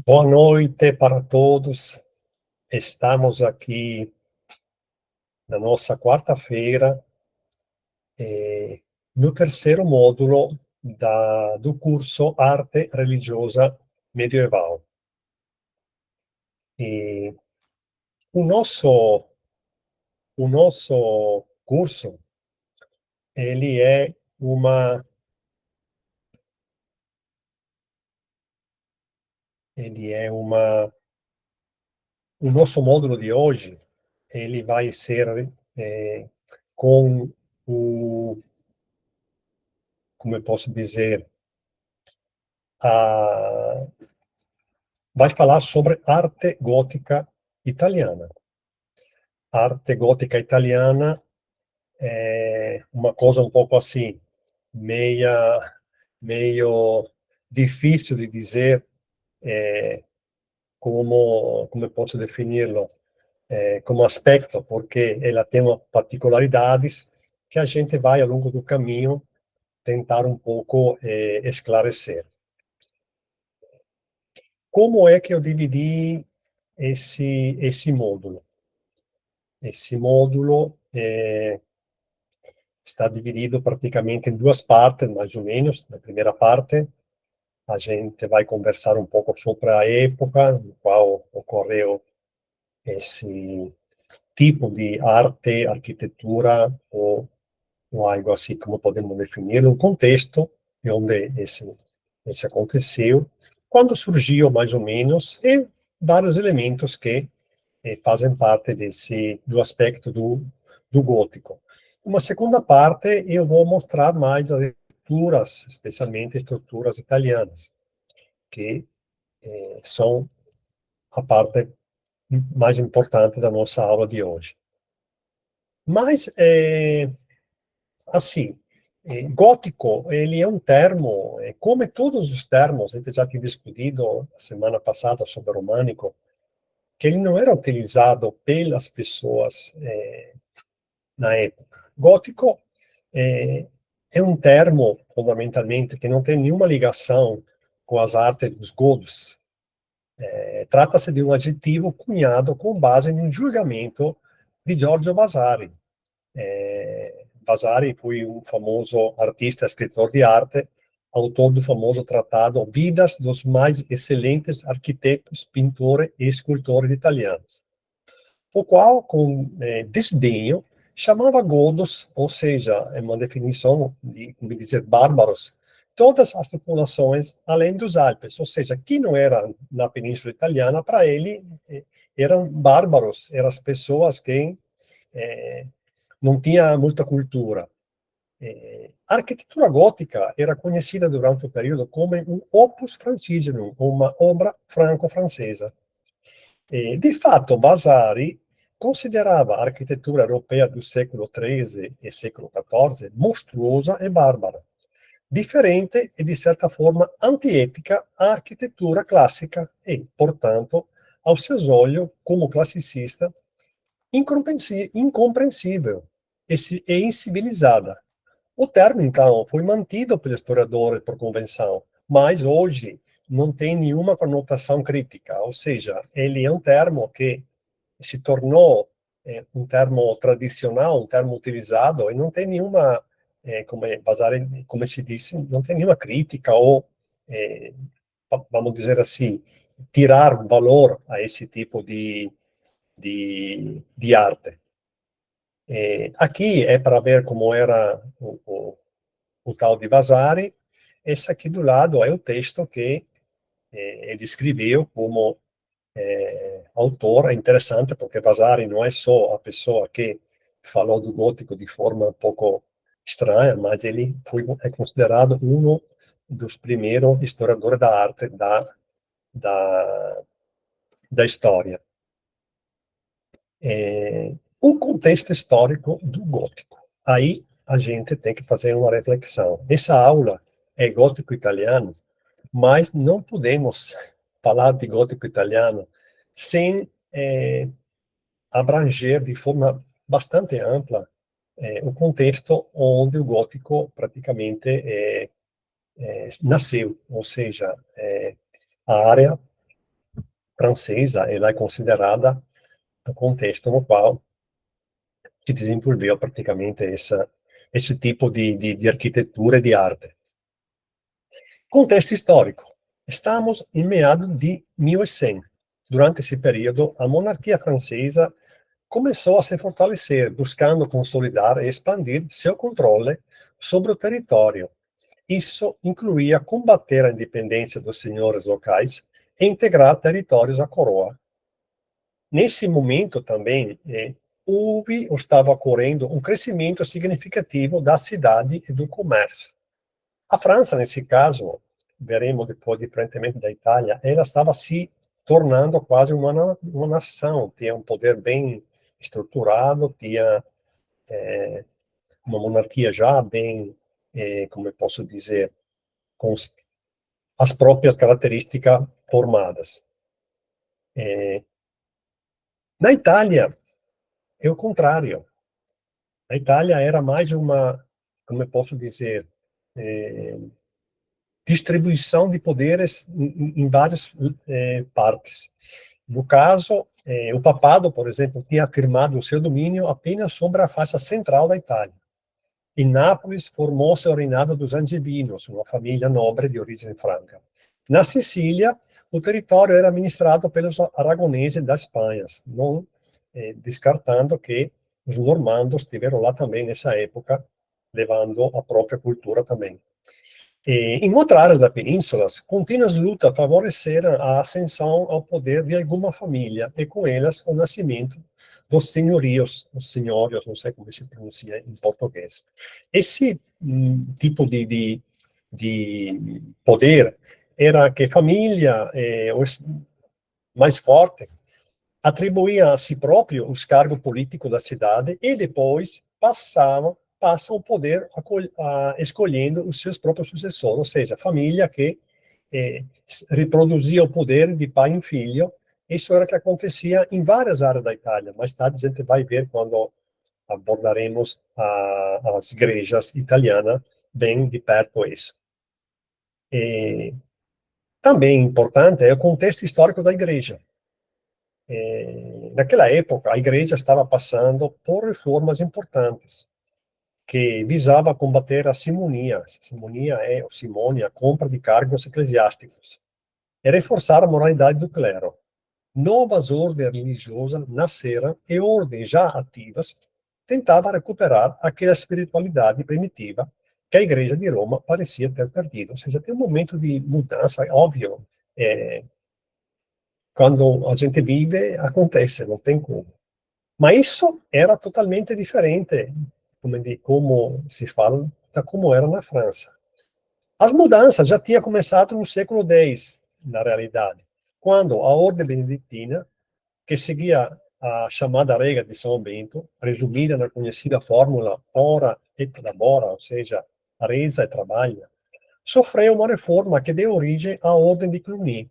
Boa noite para todos. Estamos aqui na nossa quarta-feira, no terceiro módulo do curso Arte Religiosa Medieval. E o nosso curso, ele é uma... O nosso módulo de hoje, ele vai ser com o... Como eu posso dizer? A Vai falar sobre arte gótica italiana. A arte gótica italiana é uma coisa um pouco assim, meio difícil de dizer como eu posso defini-lo, como aspecto, porque ela tem particularidades que a gente vai, ao longo do caminho, tentar um pouco esclarecer. Como é que eu dividi esse módulo? Esse módulo está dividido praticamente em duas partes, mais ou menos. Na primeira parte, a gente vai conversar um pouco sobre a época no qual ocorreu esse tipo de arte, arquitetura, ou algo assim como podemos definir, o contexto de onde esse aconteceu, quando surgiu mais ou menos, e vários elementos que fazem parte do aspecto do gótico. Uma segunda parte, eu vou mostrar mais as estruturas, especialmente estruturas italianas, que são a parte mais importante da nossa aula de hoje. Mas, assim, gótico, ele é um termo, como todos os termos, a gente já tinha discutido a semana passada sobre o românico, que ele não era utilizado pelas pessoas na época. Gótico é um termo, fundamentalmente, que não tem nenhuma ligação com as artes dos godos. Trata-se de um adjetivo cunhado com base em um julgamento de Giorgio Vasari. Vasari foi um famoso artista, escritor de arte, autor do famoso tratado Vidas dos mais excelentes arquitetos, pintores e escultores italianos, o qual, com desdenho, chamava godos, ou seja, é uma definição de, como dizer, bárbaros, todas as populações além dos Alpes, ou seja, que não era na Península Italiana, para ele eram bárbaros, eram as pessoas que não tinham muita cultura. A arquitetura gótica era conhecida durante o período como um opus franciscanum, uma obra franco-francesa. De fato, Vasari considerava a arquitetura europeia do século XIII e século XIV monstruosa e bárbara, diferente e, de certa forma, antiética à arquitetura clássica e, portanto, aos seus olhos, como classicista, incompreensível e incivilizada. O termo, então, foi mantido pelos historiadores por convenção, mas hoje não tem nenhuma conotação crítica, ou seja, ele é um termo que se tornou um termo tradicional, um termo utilizado, e não tem nenhuma, como se disse, não tem nenhuma crítica ou, vamos dizer assim, tirar valor a esse tipo de arte. Aqui é para ver como era o tal de Vasari. Esse aqui do lado é o texto que ele escreveu como autor. É interessante porque Vasari não é só a pessoa que falou do gótico de forma um pouco estranha, mas ele é considerado um dos primeiros historiadores da arte da, da história. O contexto histórico do gótico. Aí a gente tem que fazer uma reflexão. Essa aula é gótico italiano, mas não podemos falar de gótico italiano sem abranger de forma bastante ampla o contexto onde o gótico praticamente nasceu, ou seja, a área francesa, ela é considerada o contexto no qual se desenvolveu praticamente esse tipo de arquitetura e de arte. Contexto histórico. Estamos em meados de 1100. Durante esse período, a monarquia francesa começou a se fortalecer, buscando consolidar e expandir seu controle sobre o território. Isso incluía combater a independência dos senhores locais e integrar territórios à coroa. Nesse momento também, houve ou estava ocorrendo um crescimento significativo da cidade e do comércio. A França, nesse caso, veremos depois, diferentemente da Itália, ela estava se tornando quase uma nação, tinha um poder bem estruturado, tinha uma monarquia já bem, como eu posso dizer, com as próprias características formadas. Na Itália, é o contrário. A Itália era mais uma, como eu posso dizer, distribuição de poderes em várias partes. No caso, o papado, por exemplo, tinha afirmado o seu domínio apenas sobre a faixa central da Itália. Em Nápoles, formou-se o reinado dos Angevinos, uma família nobre de origem franca. Na Sicília, o território era administrado pelos aragoneses das Espanhas, não descartando que os normandos estiveram lá também nessa época, levando a própria cultura também. Em outra área da península, contínuas lutas favoreceram a ascensão ao poder de alguma família, e com elas o nascimento dos senhorios, os senhorios, não sei como se pronuncia em português. Esse tipo de poder era que família, os mais fortes, atribuía a si próprio os cargos políticos da cidade e depois passam o poder escolhendo os seus próprios sucessores, ou seja, a família que reproduzia o poder de pai em filho. Isso era o que acontecia em várias áreas da Itália. Mais tarde a gente vai ver quando abordaremos as igrejas italianas bem de perto isso. Também importante é o contexto histórico da igreja. Naquela época, a igreja estava passando por reformas importantes, que visava combater a simonia. A simonia é, ou simônia, a compra de cargos eclesiásticos, e reforçar a moralidade do clero. Novas ordens religiosas nasceram e ordens já ativas tentavam recuperar aquela espiritualidade primitiva que a igreja de Roma parecia ter perdido. Ou seja, tem um momento de mudança, óbvio, quando a gente vive, acontece, não tem como. Mas isso era totalmente diferente, como se fala, da como era na França. As mudanças já tinham começado no século X, na realidade, quando a ordem beneditina, que seguia a chamada regra de São Bento, resumida na conhecida fórmula ora et labora, ou seja, reza e trabalha, sofreu uma reforma que deu origem à ordem de Cluny,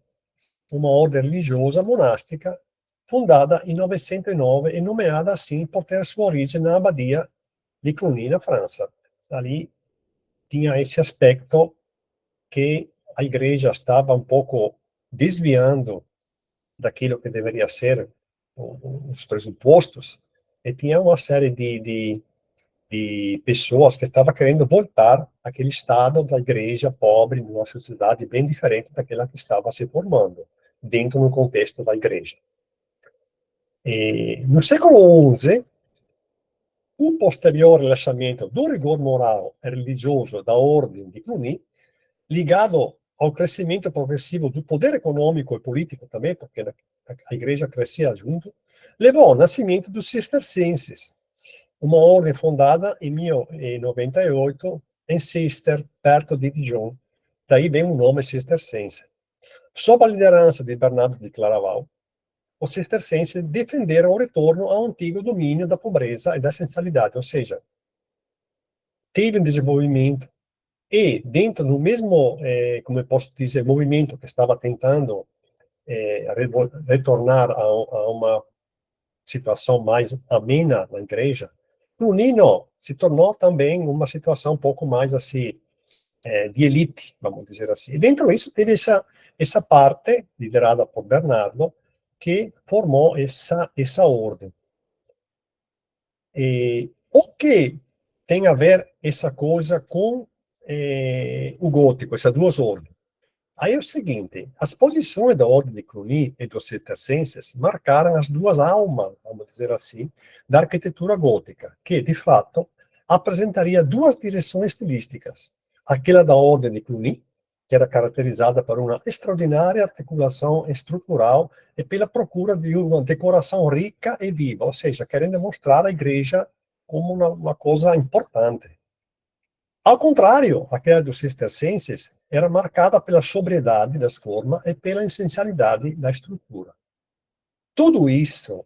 uma ordem religiosa monástica fundada em 909 e nomeada assim por ter sua origem na abadia de Cluny, na França. Ali tinha esse aspecto que a igreja estava um pouco desviando daquilo que deveria ser os pressupostos, e tinha uma série de pessoas que estavam querendo voltar àquele estado da igreja pobre, numa sociedade bem diferente daquela que estava se formando, dentro do contexto da igreja. No século XI, um posterior relaxamento do rigor moral e religioso da ordem de Cluny, ligado ao crescimento progressivo do poder econômico e político também, porque a igreja crescia junto, levou ao nascimento dos cistercenses, uma ordem fundada em 1098 em Cister, perto de Dijon. Daí vem o nome cistercense. Sob a liderança de Bernardo de Claraval, os cistercenses defenderam o retorno ao antigo domínio da pobreza e da essencialidade, ou seja, teve um desenvolvimento e dentro do mesmo, como eu posso dizer, movimento que estava tentando retornar a uma situação mais amena na igreja, o Nino se tornou também uma situação um pouco mais assim, de elite, vamos dizer assim. E dentro disso teve essa parte, liderada por Bernardo, que formou essa ordem. O que tem a ver essa coisa com o gótico, essas duas ordens? Aí é o seguinte, as posições da Ordem de Cluny e dos cistercenses marcaram as duas almas, vamos dizer assim, da arquitetura gótica, que, de fato, apresentaria duas direções estilísticas. Aquela da Ordem de Cluny, que era caracterizada por uma extraordinária articulação estrutural e pela procura de uma decoração rica e viva, ou seja, querendo mostrar a igreja como uma coisa importante. Ao contrário, aquela dos cistercenses era marcada pela sobriedade das formas e pela essencialidade da estrutura. Tudo isso,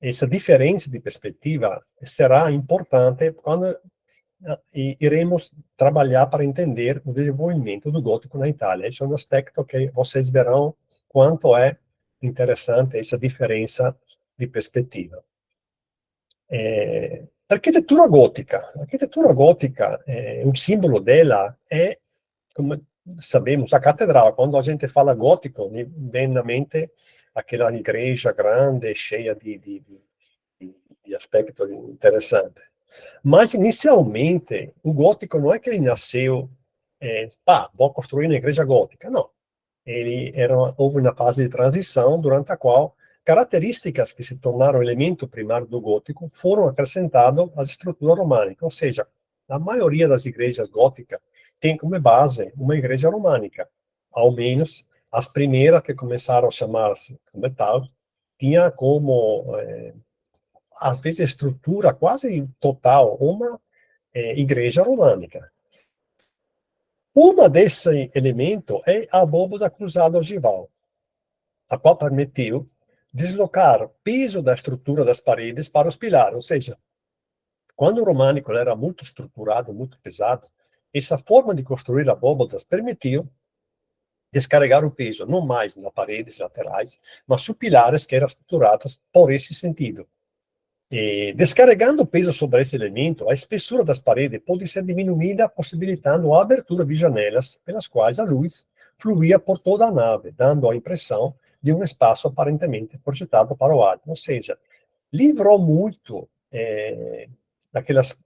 essa diferença de perspectiva, será importante quando iremos trabalhar para entender o desenvolvimento do gótico na Itália. Esse é um aspecto que vocês verão quanto é interessante essa diferença de perspectiva. A arquitetura gótica, um símbolo dela é, como sabemos, a catedral. Quando a gente fala gótico, vem na mente aquela igreja grande, cheia de aspectos interessantes. Mas, inicialmente, o gótico não é que ele nasceu, vou construir uma igreja gótica. Não. Houve uma fase de transição durante a qual características que se tornaram elemento primário do gótico foram acrescentadas à estrutura românica. Ou seja, a maioria das igrejas góticas tem como base uma igreja românica. Ao menos as primeiras que começaram a chamar-se como tal, tinha como, às vezes, estrutura quase total, uma igreja românica. Um desse elementos é a abóbada cruzada ogival, a qual permitiu deslocar peso da estrutura das paredes para os pilares. Ou seja, quando o românico era muito estruturado, muito pesado, essa forma de construir abóbadas permitiu descarregar o peso não mais nas paredes laterais, mas nos pilares que eram estruturados por esse sentido. Descarregando o peso sobre esse elemento, a espessura das paredes pode ser diminuída, possibilitando a abertura de janelas pelas quais a luz fluía por toda a nave, dando a impressão de um espaço aparentemente projetado para o alto. Ou seja, livrou muito daquelas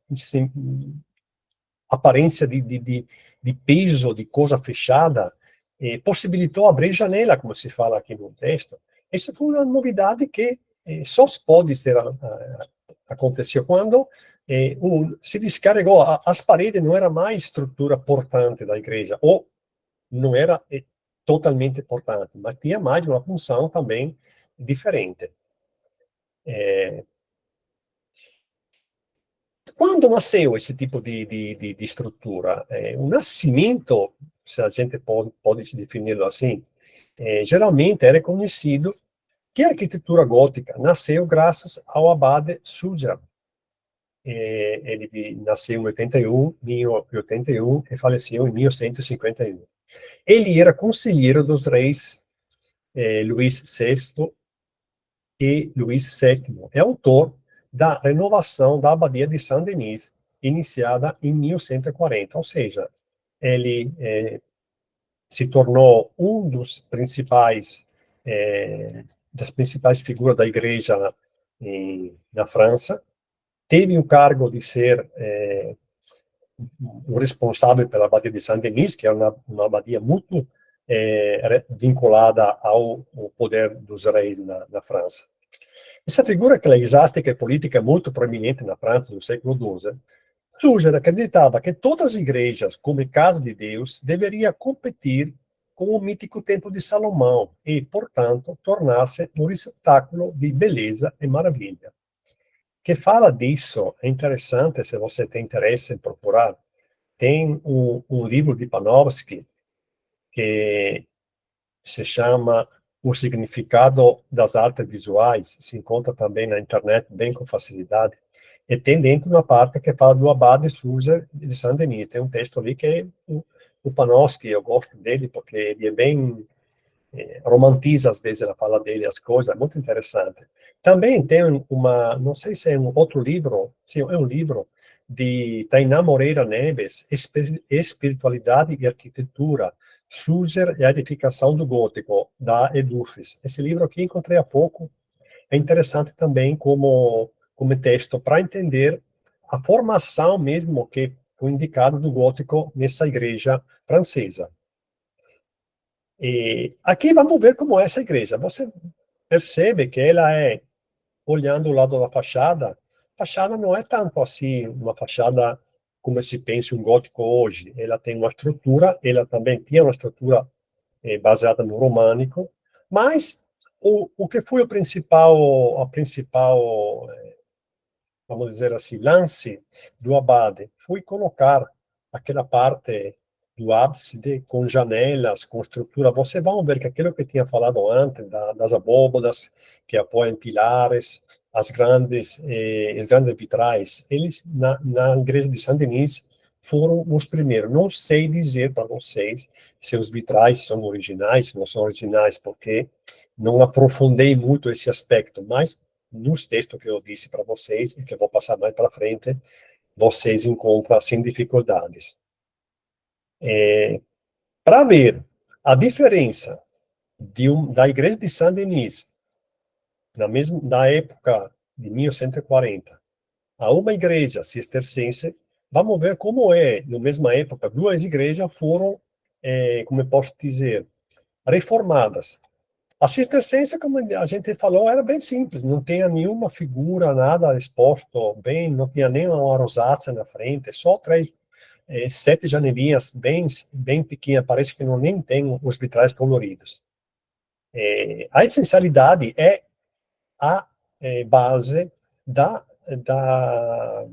aparência de peso, de coisa fechada, possibilitou abrir janela, como se fala aqui no texto. Essa foi uma novidade que só pode ter acontecido quando se descarregou. As paredes não era mais estrutura portante da igreja, ou não era totalmente portante, mas tinha mais uma função também diferente. Quando nasceu esse tipo de estrutura? O nascimento, se a gente pode defini-lo assim, geralmente é reconhecido que a arquitetura gótica nasceu graças ao abade Suger. Ele nasceu em 1081 e faleceu em 1151. Ele era conselheiro dos reis Luís VI e Luís VII. É autor da renovação da abadia de Saint-Denis, iniciada em 1140. Ou seja, ele se tornou um dos das principais figuras da igreja na França. Teve o cargo de ser o responsável pela abadia de Saint-Denis, que é uma abadia muito vinculada ao poder dos reis na França. Essa figura eclesiástica e política muito proeminente na França no século XII, Suger acreditava que todas as igrejas, como casa de Deus, deveriam competir com o mítico Templo de Salomão e, portanto, tornar-se um receptáculo de beleza e maravilha. Que fala disso, é interessante, se você tem interesse em procurar, tem um livro de Panofsky que se chama O Significado das Artes Visuais, se encontra também na internet bem com facilidade, e tem dentro uma parte que fala do abade Suger de Saint-Denis. Tem um texto ali que o Panofsky, eu gosto dele, porque ele é bem romantiza às vezes a fala dele, as coisas, é muito interessante. Também tem não sei se é um outro livro, sim, é um livro de Tainá Moreira Neves, Espiritualidade e Arquitetura, Surge e a edificação do gótico, da Edufis. Esse livro aqui encontrei há pouco, é interessante também como texto para entender a formação mesmo que foi indicada do gótico nessa igreja francesa. E aqui vamos ver como é essa igreja. Você percebe que ela é, olhando o lado da fachada, a fachada não é tanto assim uma fachada como se pensa um gótico hoje. Ela tem uma estrutura, ela também tinha uma estrutura baseada no românico, mas o que foi a principal, vamos dizer assim, lance do abade foi colocar aquela parte do ábside com janelas, com estrutura. Você vai ver que aquilo que eu tinha falado antes, das abóbadas que apoiam pilares, os grandes vitrais, eles, na igreja de Saint-Denis, foram os primeiros. Não sei dizer para vocês se os vitrais são originais, se não são originais, porque não aprofundei muito esse aspecto, mas nos textos que eu disse para vocês, e que eu vou passar mais para frente, vocês encontram sem dificuldades. Para ver a diferença da igreja de Saint-Denis, na época de 1140, a uma igreja cistercense, vamos ver como é, na mesma época, duas igrejas foram, como eu posso dizer, reformadas. A cistercense, como a gente falou, era bem simples, não tinha nenhuma figura, nada exposto bem, não tinha nem uma rosácea na frente, só sete janelinhas bem pequenas, parece que não nem tem os vitrais coloridos. A essencialidade é a base da, da,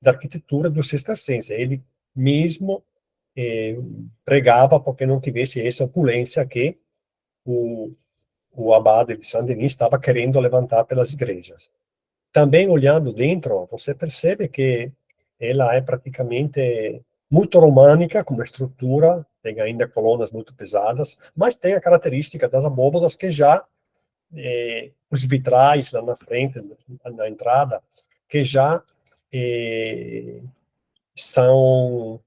da arquitetura do cistercense. Ele mesmo pregava porque não tivesse essa opulência que o abade de Saint-Denis estava querendo levantar pelas igrejas. Também olhando dentro, você percebe que ela é praticamente muito românica como estrutura, tem ainda colunas muito pesadas, mas tem a característica das abóbadas que já, os vitrais lá na frente, na entrada, que já são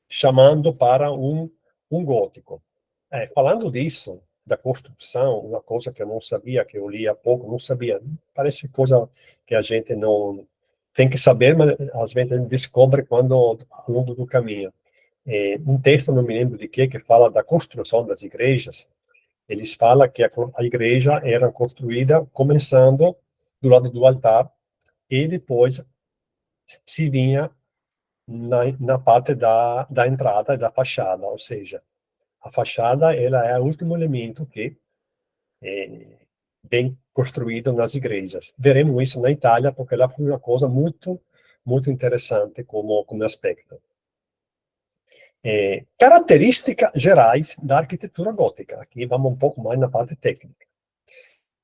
chamando para um gótico. Falando disso, da construção, uma coisa que eu não sabia, que eu li há pouco, não sabia, parece coisa que a gente não tem que saber, mas às vezes a gente descobre quando, ao longo do caminho. Um texto, não me lembro de que fala da construção das igrejas, eles falam que a igreja era construída começando do lado do altar e depois se vinha na parte da entrada e da fachada, ou seja, a fachada ela é o último elemento que é bem construído nas igrejas. Veremos isso na Itália, porque lá foi uma coisa muito interessante como aspecto. Características gerais da arquitetura gótica. Aqui vamos um pouco mais na parte técnica.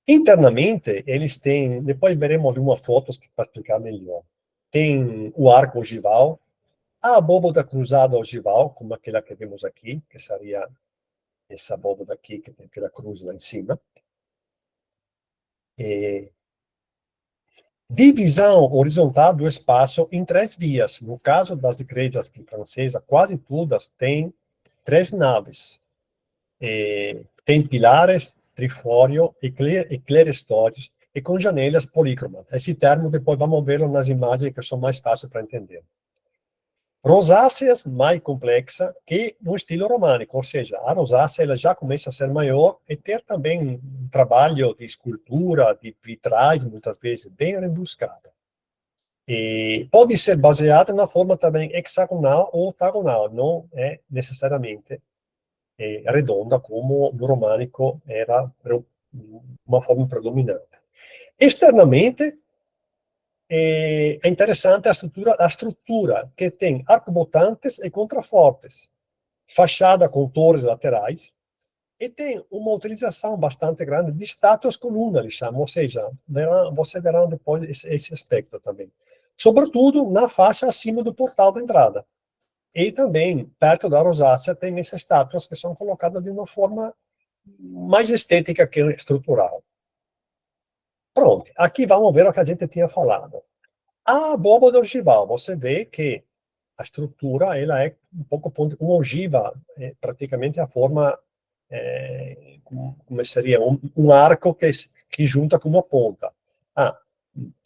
Internamente, eles têm, depois veremos algumas fotos para explicar melhor. Tem o arco ogival, a abóbada cruzada ogival, como aquela que vemos aqui, que seria essa abóbada aqui, que tem aquela cruz lá em cima. Divisão horizontal do espaço em três vias. No caso das igrejas francesas, quase todas têm três naves. Tem pilares, trifório e clerestodes, e com janelas polícromas. Esse termo depois vamos ver nas imagens que são mais fáceis para entender. Rosáceas mais complexa que no estilo românico, ou seja, a rosácea ela já começa a ser maior e ter também um trabalho de escultura, de vitrais, muitas vezes, bem rebuscado. E pode ser baseada na forma também hexagonal ou octagonal, não é necessariamente redonda, como no românico era uma forma predominante. Externamente, é interessante a estrutura que tem arcobotantes e contrafortes, fachada com torres laterais, e tem uma utilização bastante grande de estátuas colunas, chamam, ou seja, você verá depois esse aspecto também. Sobretudo na faixa acima do portal da entrada. E também, perto da rosácea, tem essas estátuas que são colocadas de uma forma mais estética que estrutural. Pronto, aqui vamos ver o que a gente tinha falado. A abóbada ogival, você vê que a struttura ela é um pouco ogiva, praticamente a forma, como seria, um arco que junta com uma ponta.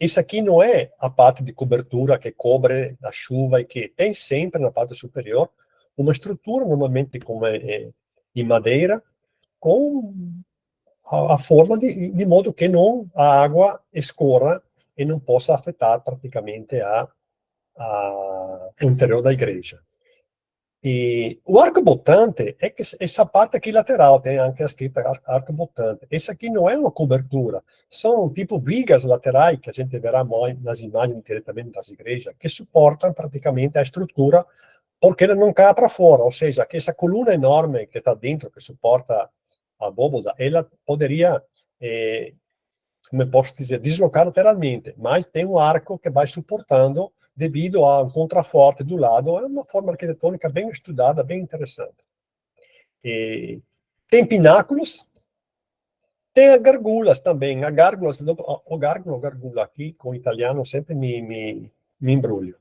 Isso aqui não é a parte de cobertura que cobre a chuva e que tem sempre na parte superior uma estrutura, normalmente como em madeira, com a forma de modo que não a água escorra e não possa afetar praticamente o interior da igreja. E o arco-botante é que essa parte aqui lateral tem anche a escrita arco-botante. Essa aqui não é uma cobertura, são tipo vigas laterais que a gente verá nas imagens diretamente das igrejas, que suportam praticamente a estrutura porque ela não cai para fora, ou seja, que essa coluna enorme que está dentro, que suporta a abóboda, ela poderia, como eu posso dizer, deslocar lateralmente, mas tem um arco que vai suportando devido a um contraforte do lado. É uma forma arquitetônica bem estudada, bem interessante. Tem pináculos, tem gárgulas também. A gárgulas, o gárgula aqui, com o italiano, sempre me embrulho.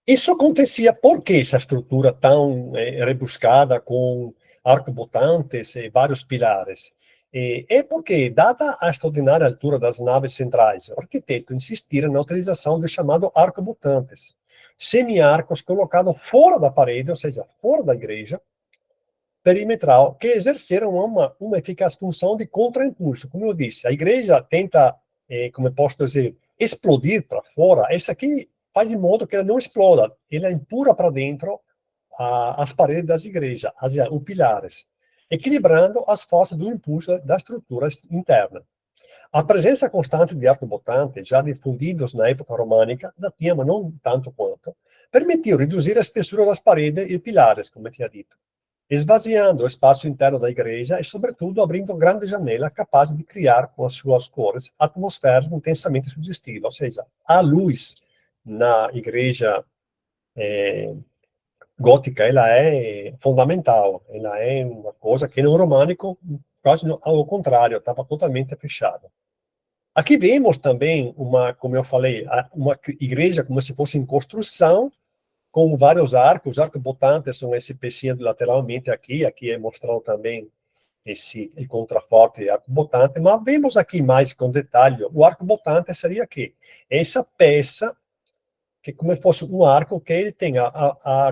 Isso acontecia porque essa estrutura tão rebuscada, com arcobotantes e vários pilares? É porque, dada a extraordinária altura das naves centrais, o arquiteto insistira na utilização do chamado arcobotantes, semi-arcos colocados fora da parede, ou seja, fora da igreja, perimetral, que exerceram uma eficaz função de contraimpulso. Como eu disse, a igreja tenta, como eu posso dizer, explodir para fora. Essa aqui faz de modo que ela não exploda, ela empurra para dentro as paredes das igrejas, os pilares, equilibrando as forças do impulso da estrutura interna. A presença constante de arcobotantes, já difundidos na época românica, da tinha, mas não tanto quanto, permitiu reduzir a espessura das paredes e pilares, como eu tinha dito, esvaziando o espaço interno da igreja e, sobretudo, abrindo grandes janelas capazes de criar, com as suas cores, atmosferas intensamente sugestivas. Ou seja, a luz na igreja gótica ela é fundamental, ela é uma coisa que no românico, quase ao contrário, estava totalmente fechada. Aqui vemos também como eu falei, uma igreja como se fosse em construção, com vários arcos. Os arcobotantes são esse peixinho lateralmente aqui é mostrado também esse contraforte arcobotante, mas vemos aqui mais com detalhe, o arcobotante seria aqui, essa peça, que como se fosse um arco, que ele tem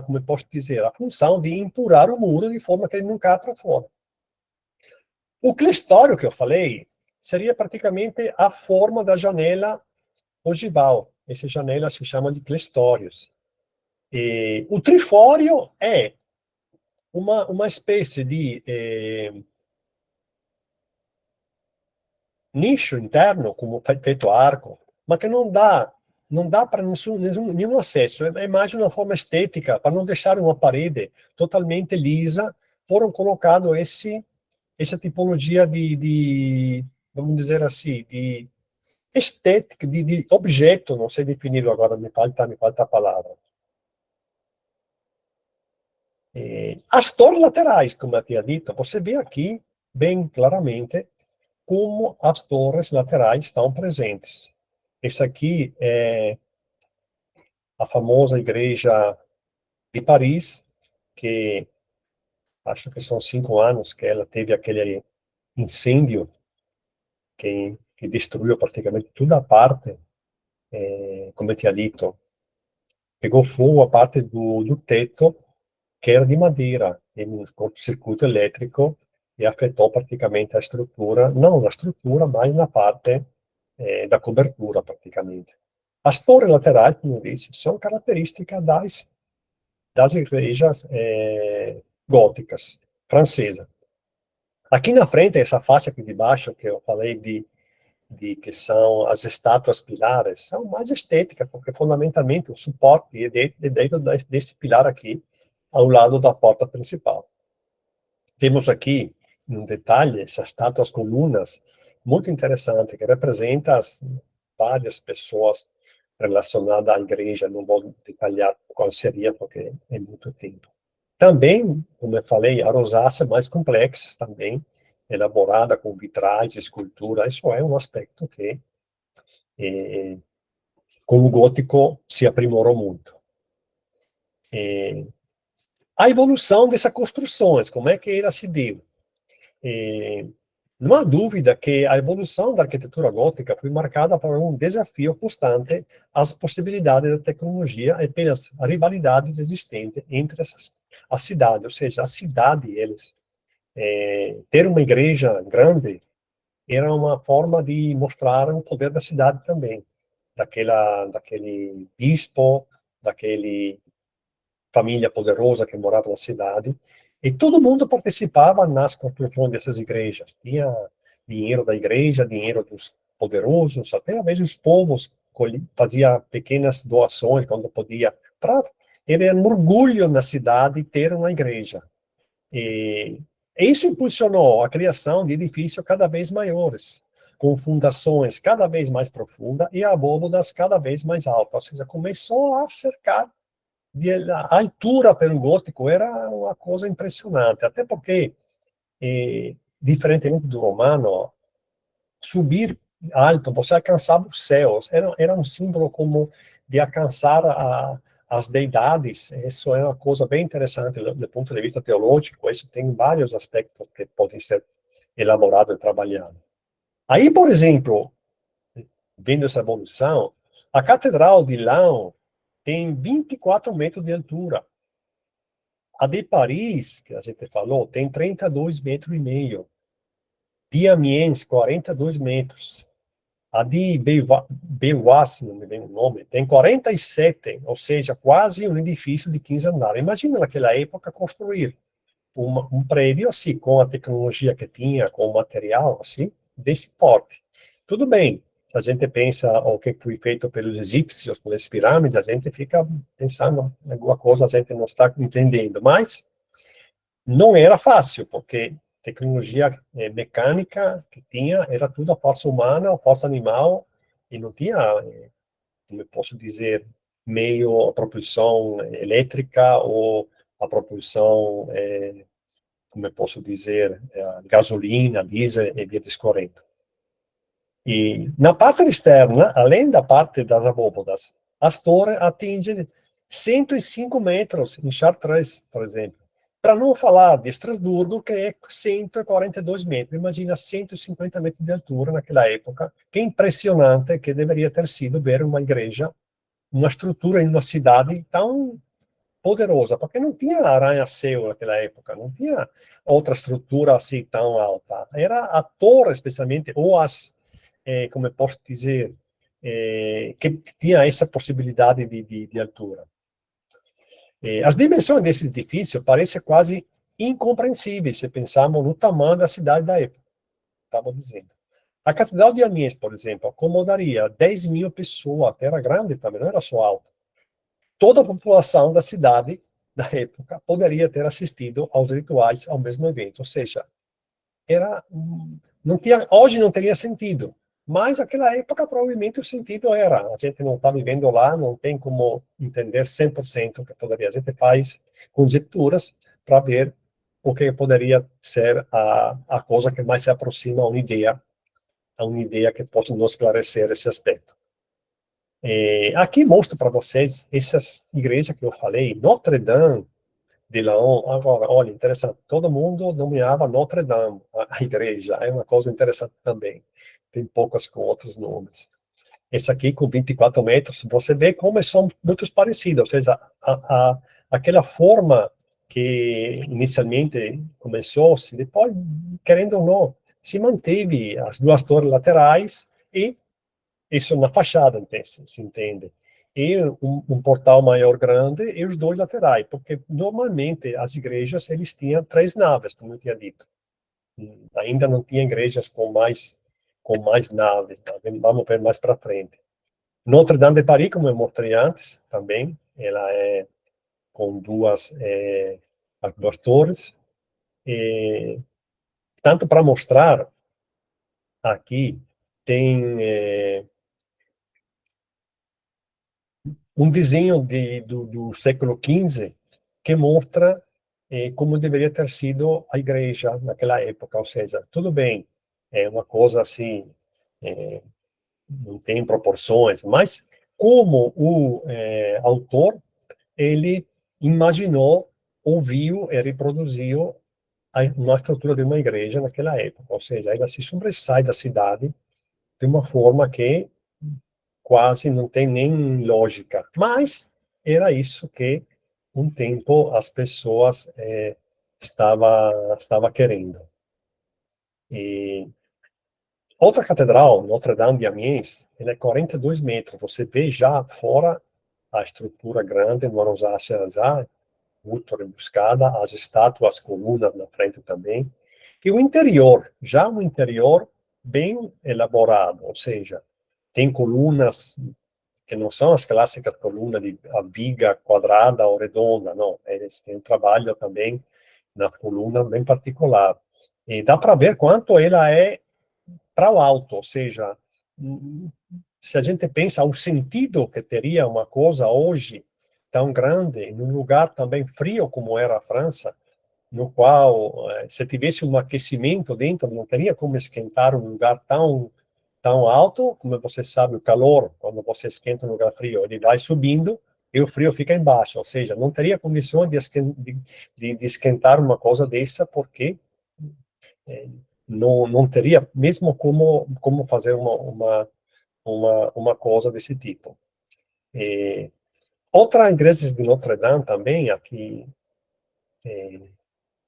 como eu posso dizer, a função de empurrar o muro de forma que ele não caia para fora. O clestório que eu falei seria praticamente a forma da janela ogival. Essa janela se chama de clestórios. O trifório é uma espécie de nicho interno, como feito arco, mas que não dá para nenhum acesso. É mais uma forma estética, para não deixar uma parede totalmente lisa, foram colocados essa tipologia vamos dizer assim, de estética, de objeto, não sei definir agora, me falta a palavra. As torres laterais, como eu tinha dito, você vê aqui bem claramente como as torres laterais estão presentes. Essa aqui é a famosa igreja de Paris, que acho que são 5 anos que ela teve aquele incêndio que destruiu praticamente toda a parte, como eu tinha dito, pegou fogo a parte do teto, que era de madeira, teve um curto-circuito elétrico e afetou praticamente a estrutura, não na estrutura, mas na parte da cobertura, praticamente. As torres laterais, como eu disse, são características das igrejas góticas francesas. Aqui na frente, essa faixa aqui de baixo, que eu falei que são as estátuas pilares, são mais estéticas, porque fundamentalmente o suporte é dentro desse pilar aqui, ao lado da porta principal. Temos aqui, um detalhe, essas estátuas colunas, muito interessante, que representa várias pessoas relacionadas à igreja. Não vou detalhar qual seria, porque é muito tempo. Também, como eu falei, a rosácea mais complexa também, elaborada com vitrais, escultura. Isso é um aspecto que com o gótico se aprimorou muito. A evolução dessas construções, como é que ela se deu? Não há dúvida que a evolução da arquitetura gótica foi marcada por um desafio constante às possibilidades da tecnologia e pelas rivalidades existentes entre as cidades, ou seja, a cidade, ter uma igreja grande era uma forma de mostrar o poder da cidade também, daquele bispo, daquele família poderosa que morava na cidade, e todo mundo participava nas construções dessas igrejas. Tinha dinheiro da igreja, dinheiro dos poderosos, até às vezes os povos faziam pequenas doações quando podia. Era um orgulho na cidade ter uma igreja. E isso impulsionou a criação de edifícios cada vez maiores, com fundações cada vez mais profundas e abóbadas cada vez mais altas. Ou seja, começou a cercar a altura pelo gótico era uma coisa impressionante, até porque, diferentemente do romano, subir alto, você alcançava os céus, era um símbolo como de alcançar as deidades. Isso é uma coisa bem interessante do ponto de vista teológico. Isso tem vários aspectos que podem ser elaborados e trabalhados. Aí, por exemplo, vendo essa evolução, a Catedral de Laon tem 24 metros de altura. A de Paris, que a gente falou, tem 32 metros e meio. De Amiens, 42 metros. A de Beauvais, não me lembro o nome, tem 47, ou seja, quase um edifício de 15 andares. Imagina naquela época construir um prédio assim, com a tecnologia que tinha, com o material assim, desse porte. Tudo bem, se a gente pensa o que foi feito pelos egípcios, pelas pirâmides, a gente fica pensando em alguma coisa, a gente não está entendendo, mas não era fácil, porque tecnologia mecânica que tinha era tudo a força humana, a força animal, e não tinha, como eu posso dizer, meio a propulsão elétrica ou a propulsão, como eu posso dizer, gasolina, diesel e via discorrendo. E na parte externa, além da parte das abóbodas, as torres atingem 105 metros em Chartres, por exemplo. Para não falar de Estrasburgo, que é 142 metros. Imagina 150 metros de altura naquela época. Que impressionante que deveria ter sido ver uma igreja, uma estrutura em uma cidade tão poderosa, porque não tinha arranha-céu naquela época, não tinha outra estrutura assim tão alta. Era a torre, especialmente, ou como eu posso dizer, que tinha essa possibilidade de altura. As dimensões desse edifício parecem quase incompreensíveis se pensarmos no tamanho da cidade da época, estava dizendo. A Catedral de Amiens, por exemplo, acomodaria 10 mil pessoas, a terra grande também, não era só alta. Toda a população da cidade da época poderia ter assistido aos rituais ao mesmo evento, ou seja, não tinha, hoje não teria sentido, mas naquela época provavelmente o sentido era, a gente não está vivendo lá, não tem como entender 100% o que poderia, a gente faz conjecturas para ver o que poderia ser a coisa que mais se aproxima a uma ideia que possa nos esclarecer esse aspecto. Aqui mostro para vocês essas igrejas que eu falei, Notre Dame de Laon. Agora, olha, interessante, todo mundo nomeava Notre Dame, a igreja, é uma coisa interessante também. Tem poucas com outros nomes. Esse aqui com 24 metros, você vê como são muito parecidos, ou seja, aquela forma que inicialmente começou-se, depois, querendo ou não, se manteve as duas torres laterais e isso na fachada, se entende. E um portal maior grande e os dois laterais, porque normalmente as igrejas eles tinham 3 naves, como eu tinha dito. Ainda não tinha igrejas com mais naves, tá? Vamos ver mais para frente. Notre Dame de Paris, como eu mostrei antes, também, ela é com as duas torres. Tanto para mostrar, aqui tem um desenho do século XV que mostra como deveria ter sido a igreja naquela época, ou seja, tudo bem, é uma coisa assim, não tem proporções, mas como o autor, ele imaginou, ouviu e reproduziu uma estrutura de uma igreja naquela época, ou seja, ela se sobressai da cidade de uma forma que quase não tem nem lógica, mas era isso que um tempo as pessoas estava querendo. E outra catedral, Notre-Dame de Amiens, ela é 42 metros. Você vê já fora a estrutura grande, uma rosácea já muito rebuscada, as estátuas, as colunas na frente também. E o interior, já um interior bem elaborado, ou seja, tem colunas que não são as clássicas colunas de a viga quadrada ou redonda, não. Eles têm um trabalho também na coluna bem particular. E dá para ver quanto ela é para o alto, ou seja, se a gente pensa o sentido que teria uma coisa hoje tão grande, em um lugar também frio como era a França, no qual, se tivesse um aquecimento dentro, não teria como esquentar um lugar tão alto, como você sabe, o calor, quando você esquenta um lugar frio, ele vai subindo e o frio fica embaixo, ou seja, não teria condições de esquentar uma coisa dessa, porque é, não teria mesmo como fazer uma coisa desse tipo. É, outra igreja de Notre Dame também, aqui, é,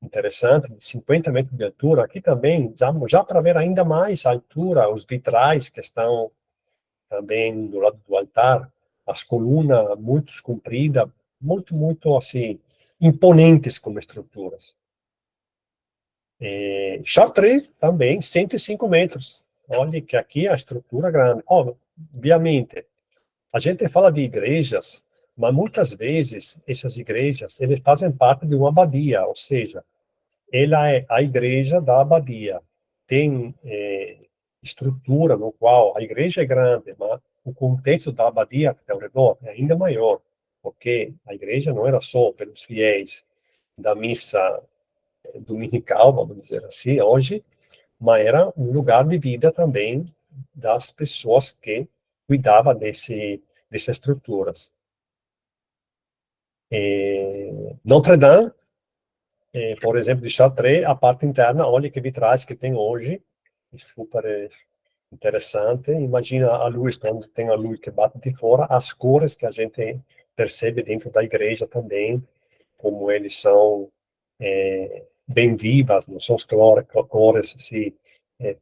interessante, de 50 metros de altura, aqui também, já para ver ainda mais a altura, os vitrais que estão também do lado do altar, as colunas muito compridas, muito, assim, imponentes como estruturas. Chartres também, 105 metros. Olha que aqui a estrutura grande. Obviamente, a gente fala de igrejas, mas muitas vezes essas igrejas, eles fazem parte de uma abadia, ou seja, ela é a igreja da abadia. Tem estrutura no qual a igreja é grande, mas o contexto da abadia que está ao redor é ainda maior, porque a igreja não era só pelos fiéis da missa dominical, vamos dizer assim, hoje, mas era um lugar de vida também das pessoas que cuidavam dessas estruturas. Notre Dame, por exemplo, de Chartres, a parte interna, olha que vitrais que tem hoje, super interessante. Imagina a luz, quando tem a luz que bate de fora, as cores que a gente percebe dentro da igreja também, como eles são bem vivas, não são as cores assim, é,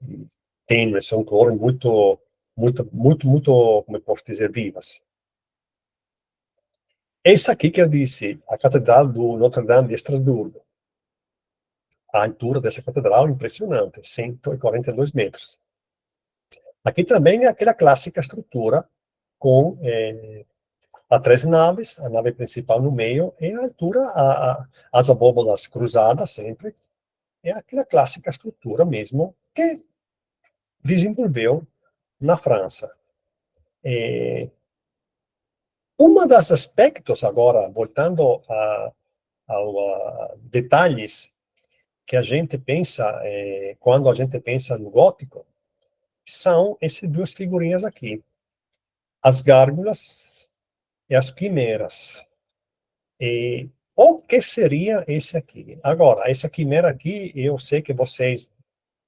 tênues, são cores muito, como eu posso dizer, vivas. Essa aqui que eu disse, a Catedral do Notre Dame de Estrasburgo. A altura dessa catedral é impressionante, 142 metros. Aqui também é aquela clássica estrutura com a três naves, a nave principal no meio, e a altura, as abóbodas cruzadas sempre, é aquela clássica estrutura mesmo que desenvolveu na França. Um dos aspectos, agora, voltando a detalhes que a gente pensa, quando a gente pensa no gótico, são essas duas figurinhas aqui, as gárgulas e as quimeras. E o que seria esse aqui? Agora, essa quimera aqui, eu sei que vocês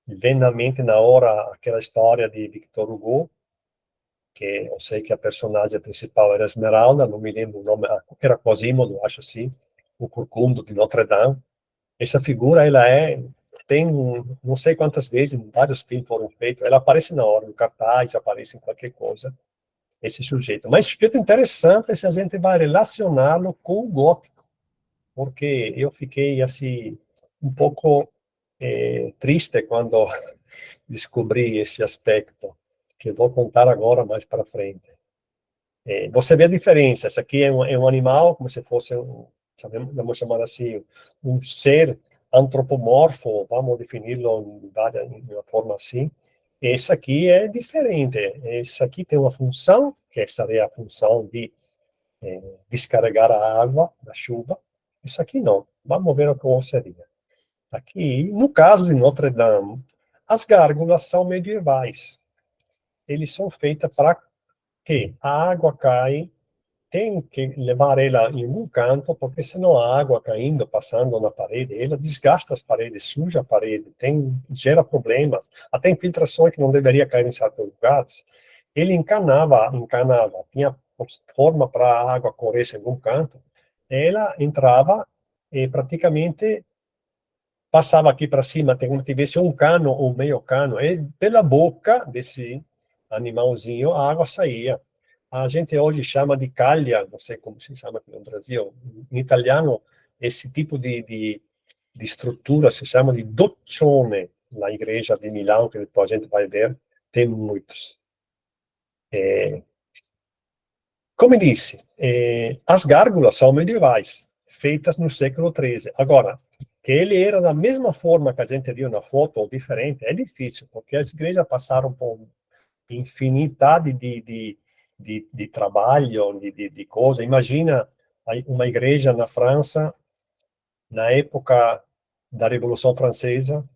vêm na mente na hora aquela história de Victor Hugo, que eu sei que a personagem principal era Esmeralda, não me lembro o nome, era Quasimodo, acho assim, o Corcunda de Notre Dame. Essa figura, tem não sei quantas vezes, vários filmes foram feitos, ela aparece na hora, no cartaz, aparece em qualquer coisa, esse sujeito. Mas fica interessante se a gente vai relacioná-lo com o gótico, porque eu fiquei, assim, um pouco triste quando descobri esse aspecto, que vou contar agora mais para frente. Você vê a diferença, esse aqui é um animal, como se fosse vamos chamar assim, um ser antropomorfo, vamos defini-lo de uma forma assim. Esse aqui é diferente, esse aqui tem uma função, que seria a função de descarregar a água da chuva, isso aqui não, vamos ver como seria. Aqui, no caso de Notre Dame, as gárgulas são medievais. eles são feitos para que a água cai, tem que levar ela em um canto, porque senão a água caindo, passando na parede, ela desgasta as paredes, suja a parede, gera problemas, até infiltrações que não deveria cair em certos lugares. Ele encanava, tinha forma para a água correr em um canto, ela entrava e praticamente passava aqui para cima, como se tivesse um cano ou meio cano, e pela boca desse animalzinho a água saía. A gente hoje chama de calha, não sei como se chama aqui no Brasil, em italiano, esse tipo de estrutura se chama de doccione, na igreja de Milão, que depois a gente vai ver, tem muitos. Como disse, as gárgulas são medievais, feitas no século XIII. Agora, que ele era da mesma forma que a gente viu na foto, ou diferente, é difícil, porque as igrejas passaram por infinidade de trabalho, de coisas. Imagina uma igreja na França, na época da Revolução Francesa,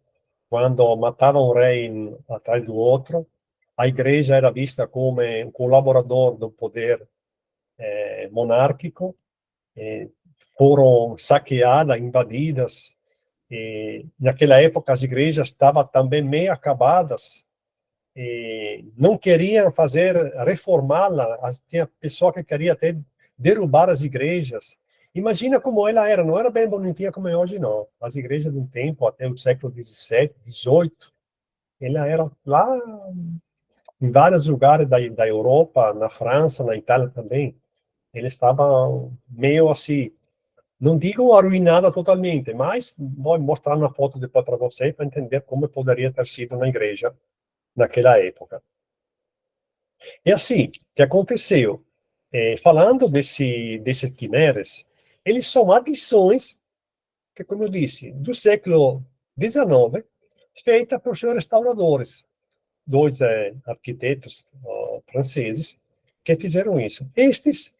quando matavam um rei atrás do outro, a igreja era vista como um colaborador do poder monárquico, foram saqueadas, invadidas. Naquela época, as igrejas estavam também meio acabadas, não queriam reformá-la. Tinha pessoa que queria até derrubar as igrejas. Imagina como ela era, não era bem bonitinha como é hoje, não. As igrejas de um tempo, até o século XVII, XVIII, ela era lá em vários lugares da Europa, na França, na Itália também. Ele estava meio assim, não digo arruinada totalmente, mas vou mostrar uma foto depois para você para entender como poderia ter sido na igreja naquela época. E assim, o que aconteceu? Falando desses quimeras, eles são adições, que, como eu disse, do século XIX, feitas por seus restauradores, dois arquitetos franceses, que fizeram isso. Estes,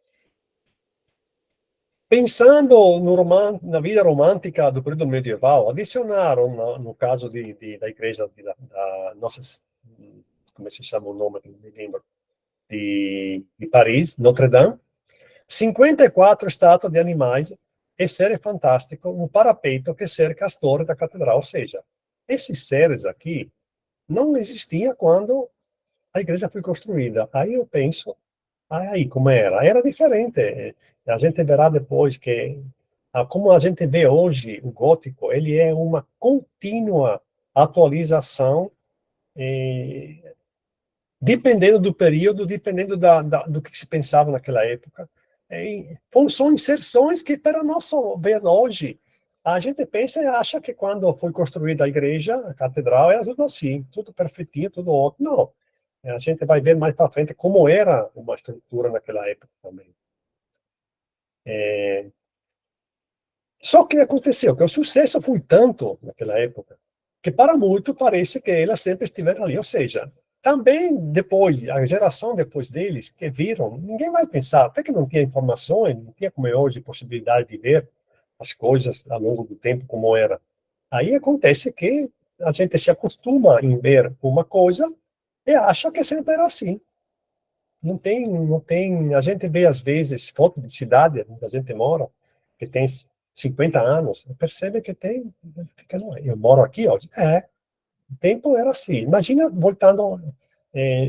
pensando na vida romântica do período medieval, adicionaram, no caso da igreja da nossa, como se chama o nome, não me lembro, de Paris, Notre-Dame, 54 estátuas de animais e seres fantásticos, um parapeito que cerca as torres da catedral. Ou seja, esses seres aqui não existiam quando a igreja foi construída. Aí eu penso, aí como era? Era diferente. A gente verá depois que, como a gente vê hoje, o gótico, ele é uma contínua atualização, dependendo do período, dependendo do que se pensava naquela época. São inserções que, para nosso ver hoje, a gente pensa e acha que quando foi construída a igreja, a catedral, era tudo assim, tudo perfeitinho, tudo ótimo. Não. A gente vai ver mais para frente como era uma estrutura naquela época também. Só que aconteceu que o sucesso foi tanto naquela época que para muito parece que elas sempre estiveram ali. Ou seja, também depois, a geração depois deles, que viram, ninguém vai pensar, até que não tinha informações, não tinha como é hoje possibilidade de ver as coisas ao longo do tempo como era. Aí acontece que a gente se acostuma em ver uma coisa e acha que sempre era assim. Não tem. A gente vê às vezes foto de cidade onde a gente mora, que tem 50 anos, percebe que tem, fica, não, eu moro aqui hoje. O tempo era assim. Imagina voltando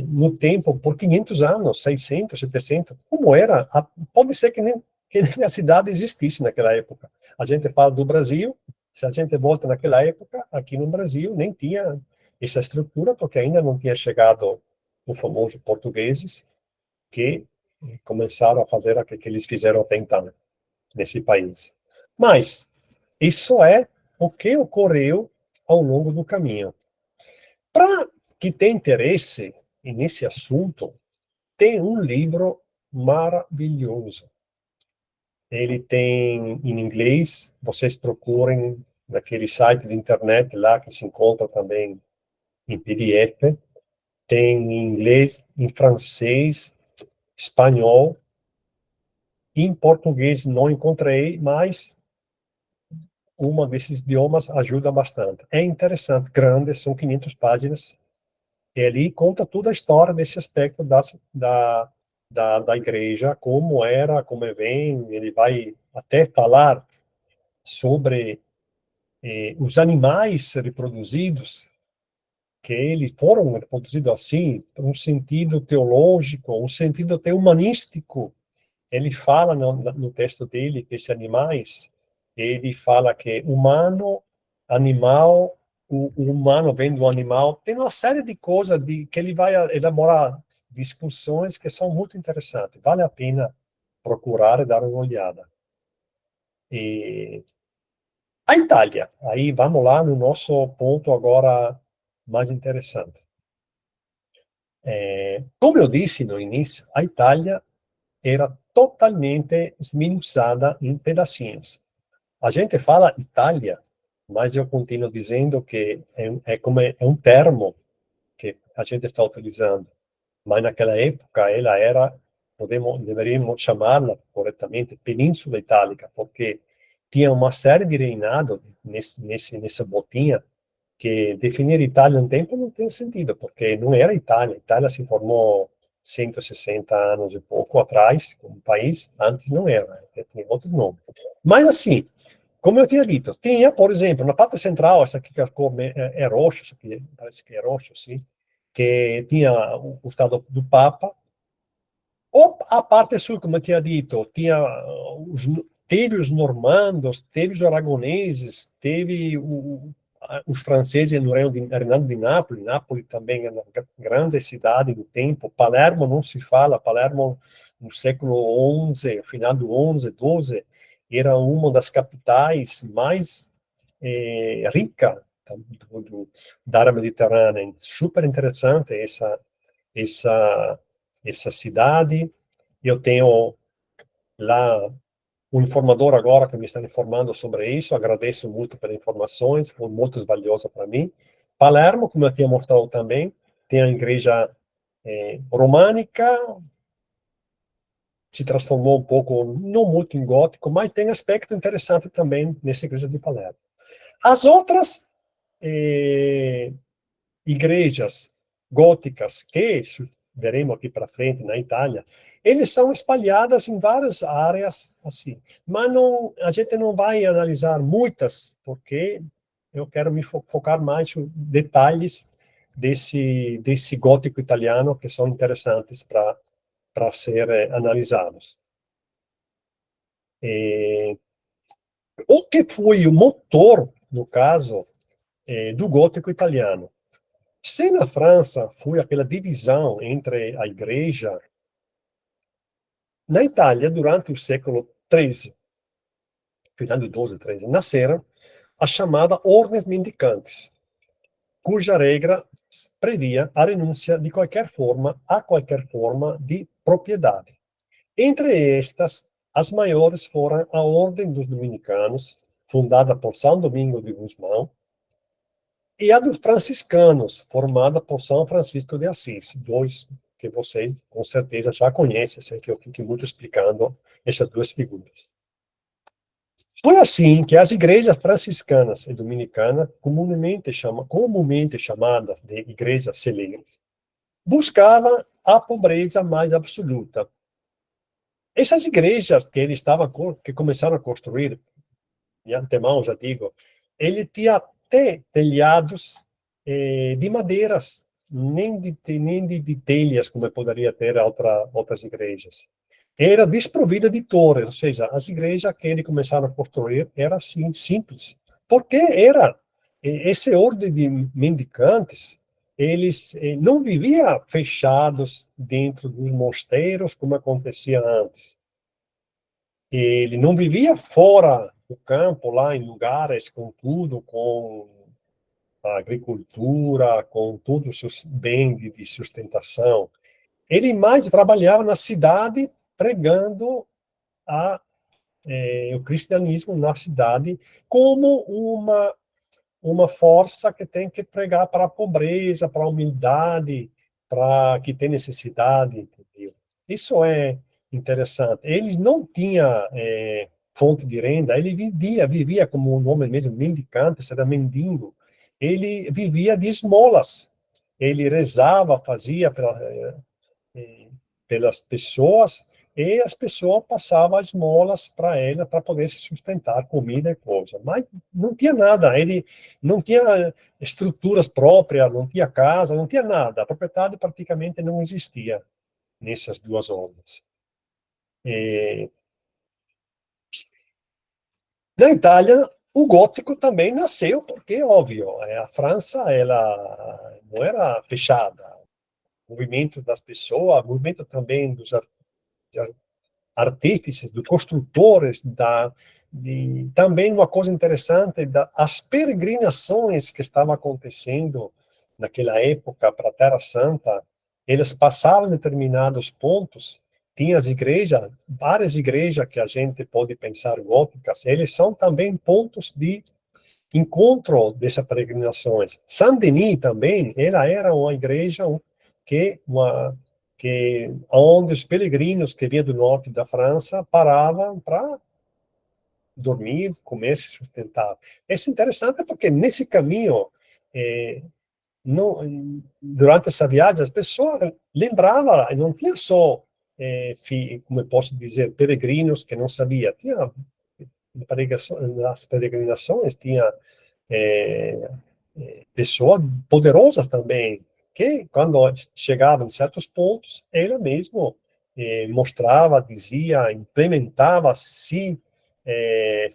no tempo por 500 anos, 600, 700, como era? Pode ser que nem a cidade existisse naquela época. A gente fala do Brasil, se a gente volta naquela época, aqui no Brasil nem tinha essa estrutura, porque ainda não tinha chegado o famoso portugueses, que começaram a fazer o que eles fizeram até então nesse país. Mas isso é o que ocorreu ao longo do caminho. Para quem tem interesse nesse assunto, tem um livro maravilhoso. Ele tem em inglês, vocês procurem naquele site de internet lá que se encontra também em PDF. Tem em inglês, em francês, espanhol. Em português não encontrei, mas uma desses idiomas ajuda bastante. É interessante, grande, são 500 páginas. E ele conta toda a história desse aspecto da igreja, como era, como vem, ele vai até falar sobre os animais reproduzidos, que eles foram reproduzidos assim, um sentido teológico, um sentido até humanístico. Ele fala no texto dele que esses animais, ele fala que humano, animal, o humano vem do animal, tem uma série de coisas que ele vai elaborar discussões que são muito interessantes. Vale a pena procurar e dar uma olhada. E a Itália, aí vamos lá no nosso ponto agora mais interessante. Como eu disse no início, a Itália era totalmente esmiuçada em pedacinhos. A gente fala Itália, mas eu continuo dizendo que é um termo que a gente está utilizando. Mas naquela época ela era, deveríamos chamá-la corretamente, Península Itálica, porque tinha uma série de reinados nessa botinha que definir Itália um tempo não tem sentido, porque não era Itália. Itália se formou 160 anos e pouco atrás, como país, antes não era, tinha outros nomes. Mas assim, como eu tinha dito, tinha, por exemplo, na parte central, essa aqui que a cor é roxo, isso aqui parece que é roxo, sim, que tinha o estado do Papa, ou a parte sul, como eu tinha dito, teve os normandos, teve os aragoneses, teve os franceses no Reinado de Nápoles. Nápoles também é uma grande cidade do tempo. Palermo não se fala. Palermo, no século XI, final do XI, XII, era uma das capitais mais rica da área mediterrânea. Super interessante essa, essa cidade. Eu tenho lá um informador agora que me está informando sobre isso. Agradeço muito pelas informações, foi muito valiosa para mim. Palermo, como eu tinha mostrado também, tem a igreja românica, se transformou um pouco, não muito em gótico, mas tem aspecto interessante também nessa igreja de Palermo. As outras igrejas góticas que veremos aqui para frente na Itália, eles são espalhadas em várias áreas assim, mas não, a gente não vai analisar muitas, porque eu quero me focar mais em detalhes desse gótico italiano que são interessantes para ser analisados. O que foi o motor, no caso, do gótico italiano? Se na França foi aquela divisão entre a igreja, na Itália, durante o século XIII, final do XII, XIII, nasceram as chamadas ordens mendicantes, cuja regra previa a renúncia de qualquer forma a qualquer forma de propriedade. Entre estas, as maiores foram a Ordem dos Dominicanos, fundada por São Domingo de Gusmão, e a dos franciscanos, formada por São Francisco de Assis, dois que vocês com certeza já conhecem, sem que eu fique muito explicando essas duas figuras. Foi assim que as igrejas franciscanas e dominicanas, comumente chamadas de igrejas celeres, buscavam a pobreza mais absoluta. Essas igrejas que começaram a construir, de antemão já digo, ele tinha até telhados de madeiras, nem de telhas, como poderia ter outras igrejas. Era desprovida de torres, ou seja, as igrejas que ele começaram a construir eram assim, simples. Porque era esse ordem de mendicantes, eles não viviam fechados dentro dos mosteiros, como acontecia antes. Ele não vivia fora do campo, lá em lugares com tudo, com a agricultura, com todos os seus bens de sustentação. Ele mais trabalhava na cidade, pregando o cristianismo na cidade como uma força que tem que pregar para a pobreza, para a humildade, para que tem necessidade, entendeu? Isso é interessante. Eles não tinham fonte de renda, ele vivia como o nome mesmo, mendicante, era mendigo. Ele vivia de esmolas. ele rezava, fazia pelas pessoas, e as pessoas passavam esmolas para ele para poder se sustentar, comida e coisa. Mas não tinha nada, ele não tinha estruturas próprias, não tinha casa, não tinha nada. A propriedade praticamente não existia nessas duas ordens. E, na Itália, o gótico também nasceu, porque, óbvio, a França ela não era fechada. O movimento das pessoas, o movimento também dos artífices, dos construtores, também uma coisa interessante, as peregrinações que estavam acontecendo naquela época para a Terra Santa, eles passavam determinados pontos, tinha as igrejas, várias igrejas que a gente pode pensar góticas, eles são também pontos de encontro dessas peregrinações. Saint-Denis também, ela era uma igreja onde os peregrinos que vinham do norte da França paravam para dormir, comer, se sustentar. Isso é interessante porque nesse caminho, eh, durante essa viagem, as pessoas lembravam, não tinha só, como eu posso dizer, peregrinos que não sabiam, tinha nas peregrinações, tinha é, pessoas poderosas também, que quando chegavam em certos pontos, ele mesmo mostrava, dizia, implementava, se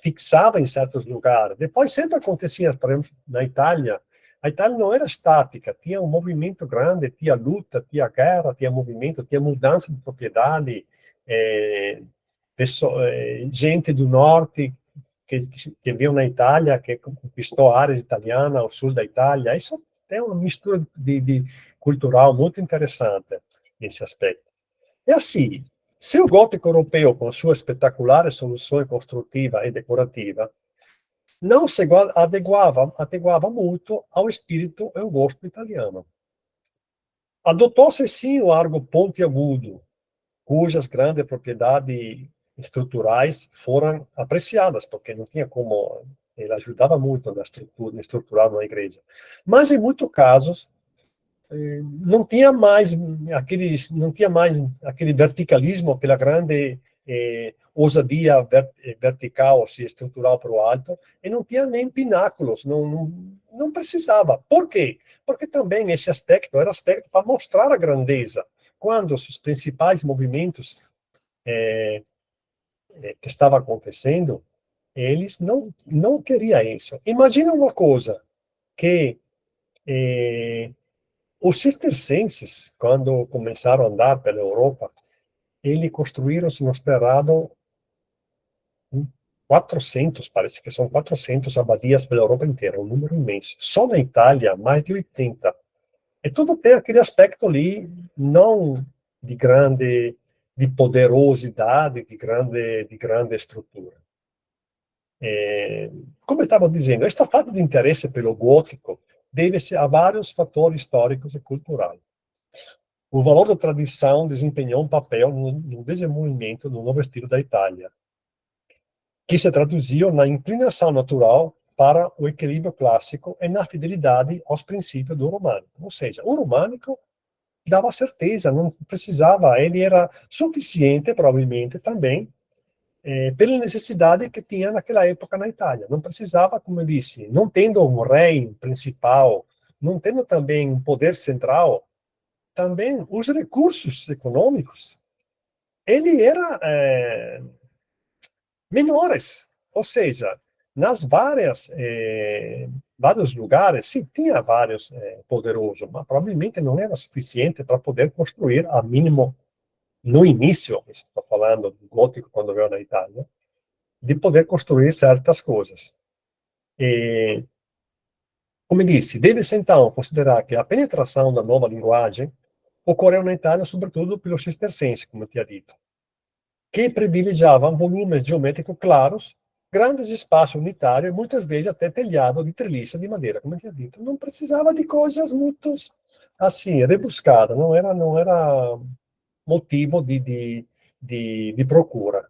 fixava em certos lugares. Depois sempre acontecia, por exemplo, na Itália, a Itália não era estática, tinha um movimento grande, tinha luta, tinha guerra, tinha movimento, tinha mudança de propriedade, gente do norte que veio na Itália, que conquistou áreas italianas ao sul da Itália. Isso tem uma mistura cultural muito interessante nesse aspecto. E assim, se o gótico europeu, com suas espetaculares soluções construtivas e decorativas, não se adequava muito ao espírito e ao gosto italiano. Adotou-se sim o arco pontiagudo, cujas grandes propriedades estruturais foram apreciadas, porque não tinha como, ele ajudava muito na estruturar uma igreja. Mas, em muitos casos, não tinha mais aquele verticalismo, aquela grande ousadia vertical, assim, estrutural para o alto, e não tinha nem pináculos, não precisava. Por quê? Porque também esse aspecto era aspecto para mostrar a grandeza. Quando os principais movimentos que estavam acontecendo, eles não queriam isso. Imagina uma coisa, que os cistercenses, quando começaram a andar pela Europa, eles construíram, se não estou errado, 400, parece que são 400 abadias pela Europa inteira, um número imenso. Só na Itália, mais de 80. E tudo tem aquele aspecto ali, não de poderosidade, de grande estrutura. Como eu estava dizendo, esta falta de interesse pelo gótico deve-se a vários fatores históricos e culturais. O valor da tradição desempenhou um papel no desenvolvimento do novo estilo da Itália, que se traduziu na inclinação natural para o equilíbrio clássico e na fidelidade aos princípios do românico. Ou seja, o românico dava certeza, não precisava, ele era suficiente, provavelmente, também, pela necessidade que tinha naquela época na Itália. Não precisava, como eu disse, não tendo um rei principal, não tendo também um poder central, também os recursos econômicos, ele era menores. Ou seja, nas vários lugares, sim, tinha vários poderosos, mas provavelmente não era suficiente para poder construir, a mínimo, no início, estou falando do gótico quando veio na Itália, de poder construir certas coisas. E, como disse, deve-se então considerar que a penetração da nova linguagem ocorreu na Itália, sobretudo pelos cistercenses, como eu tinha dito, que privilegiavam volumes geométricos claros, grandes espaços unitários e muitas vezes até telhado de treliça de madeira, como eu tinha dito. Não precisava de coisas muito assim, rebuscadas, não era motivo de procura.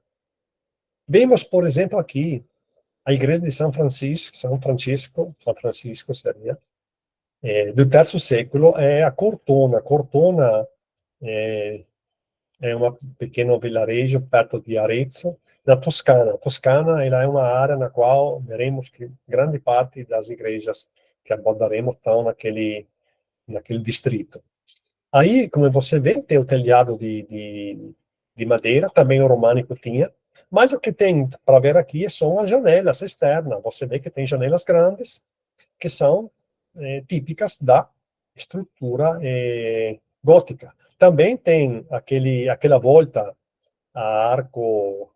Vemos, por exemplo, aqui a igreja de São Francisco seria, do terzo secolo è a Cortona. Cortona è un pequeno vilarejo perto di Arezzo, na Toscana. Toscana ela é uma área na qual veremos que grande parte das igrejas que abordaremos estão naquele distrito. Aí, como você vê, tem o telhado de madeira, também o românico tinha, mas o que tem para ver aqui são as janelas externas. Você vê que tem janelas grandes, que são típicas da estrutura gótica. Também tem aquela volta a arco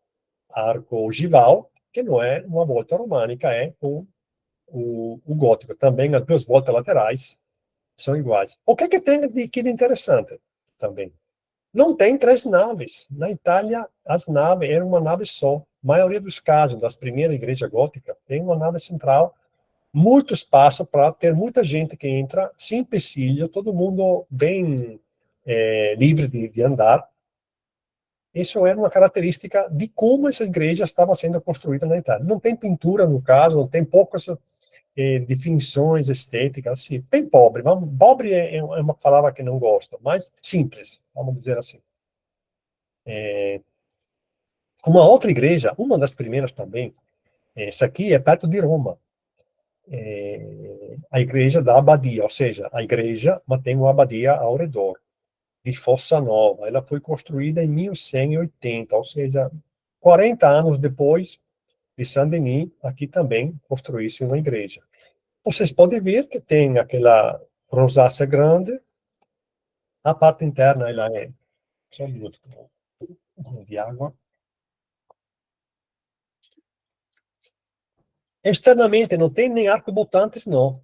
ogival, que não é uma volta românica, é o gótico. Também as duas voltas laterais são iguais. O que tem de interessante também? Não tem três naves. Na Itália, as naves eram uma nave só. A maioria dos casos das primeiras igrejas góticas tem uma nave central, muito espaço para ter muita gente que entra, sem empecilho, todo mundo bem livre de andar. Isso era uma característica de como essa igreja estava sendo construída na Itália. Não tem pintura, no caso, não tem poucas definições estéticas, assim, bem pobre. Pobre é uma palavra que não gosto, mas simples, vamos dizer assim. Uma outra igreja, uma das primeiras também, essa aqui é perto de Roma, a igreja da abadia, ou seja, a igreja mantém uma abadia ao redor, de Fossa Nova. Ela foi construída em 1180, ou seja, 40 anos depois de Saint-Denis, aqui também construísse uma igreja. Vocês podem ver que tem aquela rosácea grande, a parte interna ela é... Só um minuto, de água. Externamente não tem nem arco-botantes, não.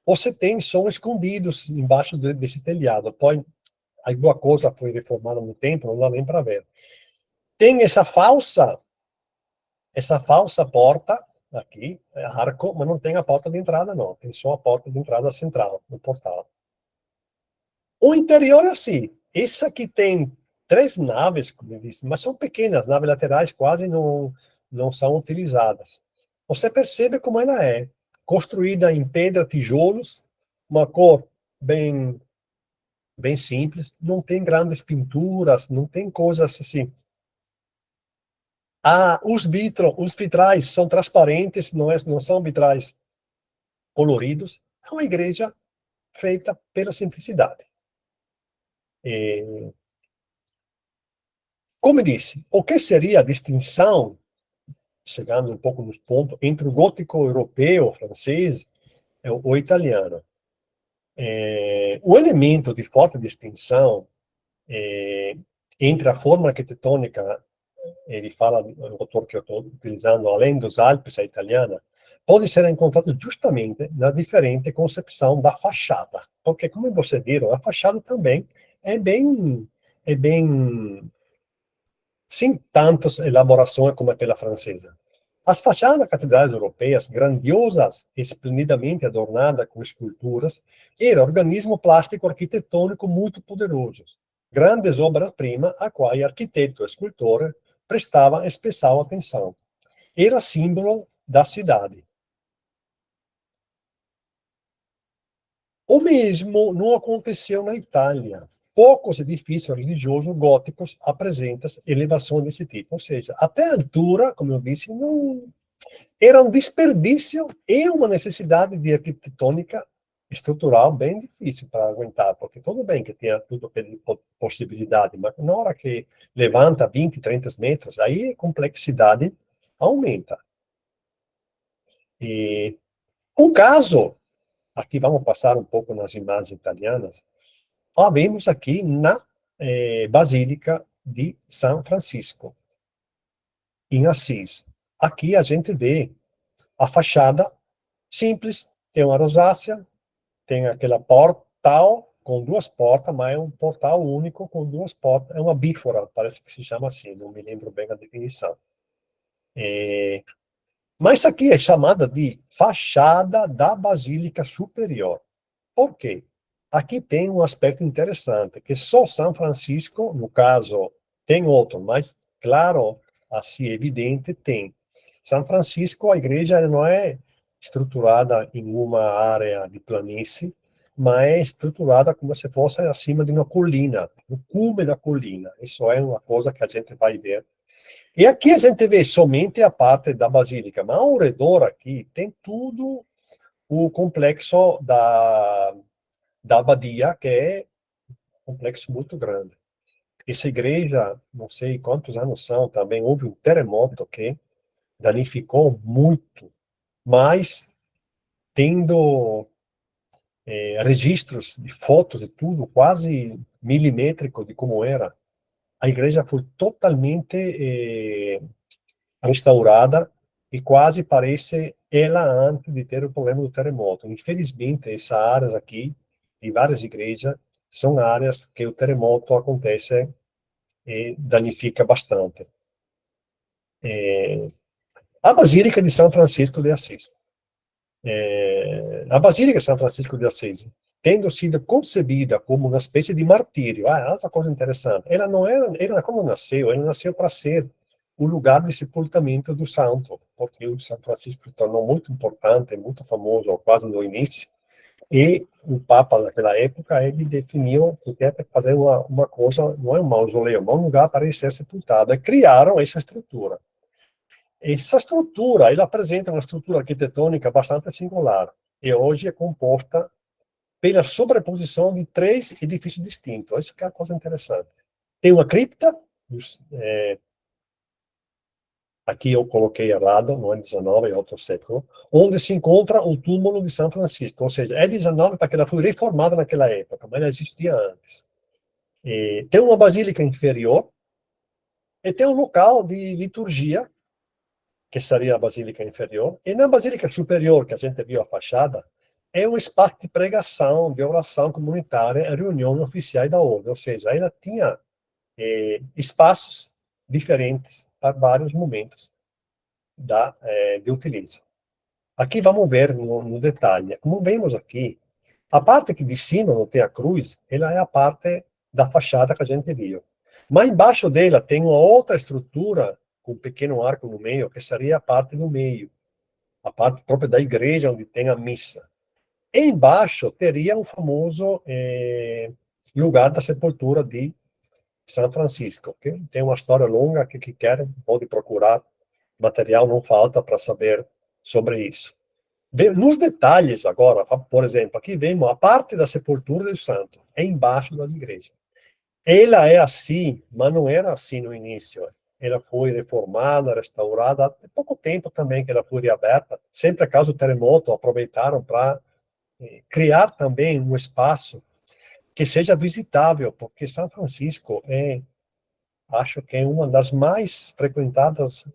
Você tem são escondidos embaixo desse telhado. Pode, alguma coisa foi reformada no tempo, não dá nem para ver. Tem essa falsa porta aqui, arco, mas não tem a porta de entrada, não. Tem só a porta de entrada central, o portal. O interior é assim. Esse aqui tem três naves, como eu disse, mas são pequenas, naves laterais quase não são utilizadas. Você percebe como ela é, construída em pedra, tijolos, uma cor bem simples, não tem grandes pinturas, não tem coisas assim. Os vitrais são transparentes, não são vitrais coloridos. É uma igreja feita pela simplicidade. Como disse, o que seria a distinção, chegando um pouco nos pontos, entre o gótico europeu, francês, o italiano? O elemento de forte distinção entre a forma arquitetônica, ele fala, o autor que eu estou utilizando, além dos Alpes, a italiana, pode ser encontrado justamente na diferente concepção da fachada. Porque, como vocês viram, a fachada também é bem sem tantas elaborações como aquela francesa. As fachadas das catedrais europeias, grandiosas, esplendidamente adornadas com esculturas, eram organismos plástico arquitetônico muito poderosos, grandes obras-primas a quais arquiteto e escultor prestavam especial atenção. Era símbolo da cidade. O mesmo não aconteceu na Itália. Poucos edifícios religiosos góticos apresentam elevação desse tipo. Ou seja, até a altura, como eu disse, não era um desperdício e uma necessidade de arquitetônica estrutural bem difícil para aguentar, porque tudo bem que tinha tudo possibilidade, mas na hora que levanta 20, 30 metros, aí a complexidade aumenta. E um caso, aqui vamos passar um pouco nas imagens italianas, vemos aqui na Basílica de São Francisco, em Assis. Aqui a gente vê a fachada simples, tem uma rosácea, tem aquela portal com duas portas, mas é um portal único com duas portas, é uma bífora, parece que se chama assim, não me lembro bem a definição. Mas aqui é chamada de fachada da Basílica Superior. Por quê? Aqui tem um aspecto interessante, que só São Francisco, no caso, tem outro, mas, claro, assim, evidente, tem. São Francisco, a igreja não é estruturada em uma área de planície, mas é estruturada como se fosse acima de uma colina, no cume da colina. Isso é uma coisa que a gente vai ver. E aqui a gente vê somente a parte da basílica, mas ao redor aqui tem tudo o complexo da abadia, que é um complexo muito grande. Essa igreja, não sei quantos anos são, também houve um terremoto que danificou muito, mas tendo registros de fotos e tudo, quase milimétrico de como era, a igreja foi totalmente restaurada e quase parece ela antes de ter o problema do terremoto. Infelizmente, essas áreas aqui, de várias igrejas, são áreas que o terremoto acontece e danifica bastante. A Basílica de São Francisco de Assis. A Basílica de São Francisco de Assis, tendo sido concebida como uma espécie de martírio, outra coisa interessante, ela não era como nasceu, ela nasceu para ser o lugar de sepultamento do santo, porque o São Francisco se tornou muito importante, muito famoso quase no início, e o Papa daquela época, ele definiu que quer fazer uma coisa, não é um mausoléu, mas um lugar para ele ser sepultado, e criaram essa estrutura. Essa estrutura, ela apresenta uma estrutura arquitetônica bastante singular, e hoje é composta pela sobreposição de três edifícios distintos. Isso que é uma coisa interessante. Tem uma cripta, aqui eu coloquei errado, não é 19, é outro século, onde se encontra o túmulo de São Francisco, ou seja, é 19 porque ela foi reformada naquela época, mas ela existia antes. Tem uma basílica inferior, e tem um local de liturgia, que seria a basílica inferior, e na basílica superior, que a gente viu a fachada, é um espaço de pregação, de oração comunitária e reuniões oficiais da ordem, ou seja, ela tinha espaços diferentes para vários momentos de utilizo. Aqui vamos ver no detalhe. Como vemos aqui, a parte que de cima não tem a cruz, ela é a parte da fachada que a gente viu. Mas embaixo dela tem uma outra estrutura com um pequeno arco no meio, que seria a parte do meio, a parte própria da igreja onde tem a missa. E embaixo teria o famoso lugar da sepultura de São Francisco, que tem uma história longa que quer pode procurar, material não falta para saber sobre isso. Nos detalhes agora, por exemplo, aqui vemos a parte da sepultura do santo, é embaixo das igrejas. Ela é assim, mas não era assim no início. Ela foi reformada, restaurada, há pouco tempo também que ela foi reaberta, sempre a causa do terremoto, aproveitaram para criar também um espaço que seja visitável, porque São Francisco acho que é uma das mais frequentadas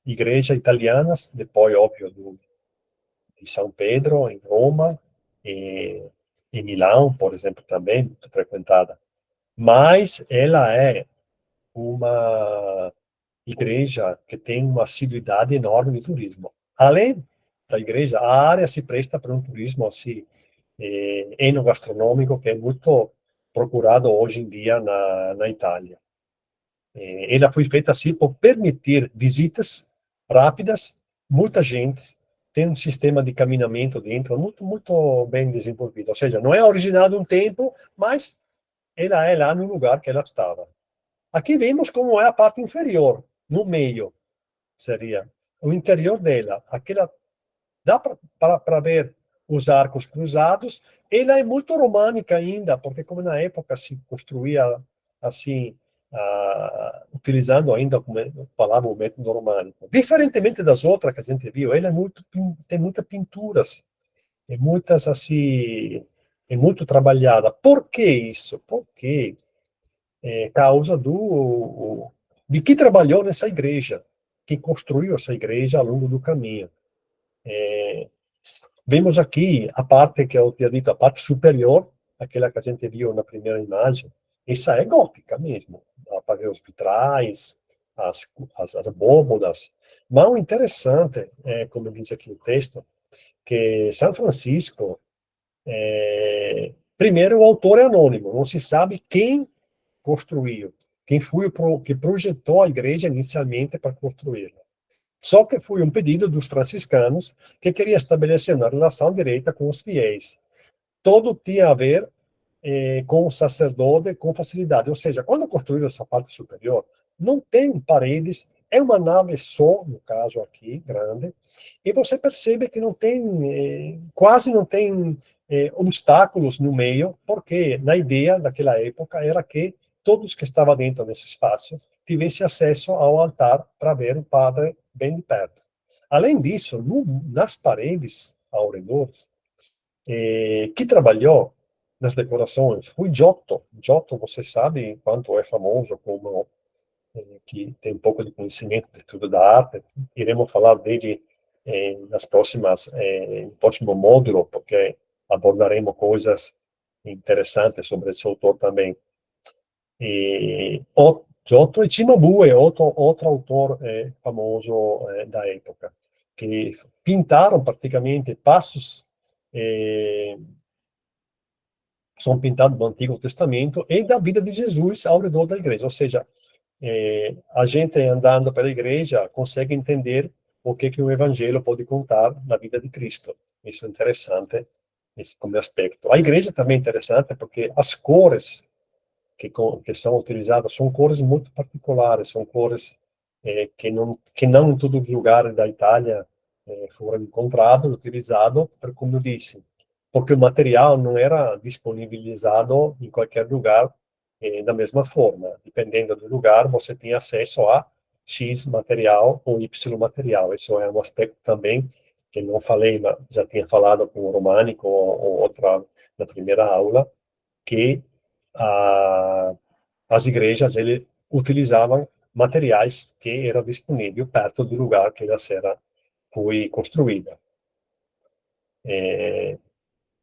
igrejas italianas, depois, óbvio, de São Pedro, em Roma, em Milão, por exemplo, também, muito frequentada. Mas ela é uma igreja que tem uma assiduidade enorme de turismo. Além da igreja, a área se presta para um turismo assim, enogastronômico, que é muito procurado hoje em dia na Itália. Ela foi feita assim por permitir visitas rápidas, muita gente, tem um sistema de caminhamento dentro muito, muito bem desenvolvido. Ou seja, não é originado um tempo, mas ela é lá no lugar que ela estava. Aqui vemos como é a parte inferior, no meio, seria o interior dela. Aquela dá para ver os arcos cruzados. Ela é muito românica ainda, porque como na época se construía assim, utilizando ainda, como falava, o método românico. Diferentemente das outras que a gente viu, ela tem muitas pinturas, e muitas assim, é muito trabalhada. Por que isso? Porque causa de que trabalhou nessa igreja, que construiu essa igreja ao longo do caminho. Vemos aqui a parte que eu tinha dito, a parte superior, aquela que a gente viu na primeira imagem, essa é gótica mesmo. Dá para ver os vitrais, as abóbodas. Mas o interessante, como diz aqui o texto, que São Francisco, primeiro o autor é anônimo, não se sabe quem construiu, quem foi que projetou a igreja inicialmente para construí-la. Só que foi um pedido dos franciscanos que queria estabelecer uma relação direta com os fiéis. tudo tinha a ver com o sacerdote, com facilidade. Ou seja, quando construíram essa parte superior, não tem paredes, é uma nave só, no caso aqui, grande, e você percebe que não tem, quase não tem obstáculos no meio, porque na ideia daquela época era que todos que estavam dentro desse espaço tivessem acesso ao altar para ver o padre bem de perto. Além disso, nas paredes ao redor, que trabalhou nas decorações foi Giotto. Giotto, você sabe quanto é famoso como que tem um pouco de conhecimento de tudo da arte. Iremos falar dele no próximo módulo, porque abordaremos coisas interessantes sobre esse autor também. O Giotto e Cimabue, outro autor famoso da época, que pintaram praticamente passos são pintados do Antigo Testamento e da vida de Jesus ao redor da igreja. Ou seja, a gente andando pela igreja consegue entender o que o Evangelho pode contar na vida de Cristo. Isso é interessante, esse como aspecto. A igreja também é interessante porque as cores que são utilizadas são cores muito particulares, são cores que não em todos os lugares da Itália foram encontrados, utilizados, como eu disse, porque o material não era disponibilizado em qualquer lugar da mesma forma. Dependendo do lugar, você tinha acesso a X material ou Y material. Isso é um aspecto também que não falei, mas já tinha falado com o Românico ou outra na primeira aula, que as igrejas ele, utilizavam materiais que eram disponíveis perto do lugar que foi construída.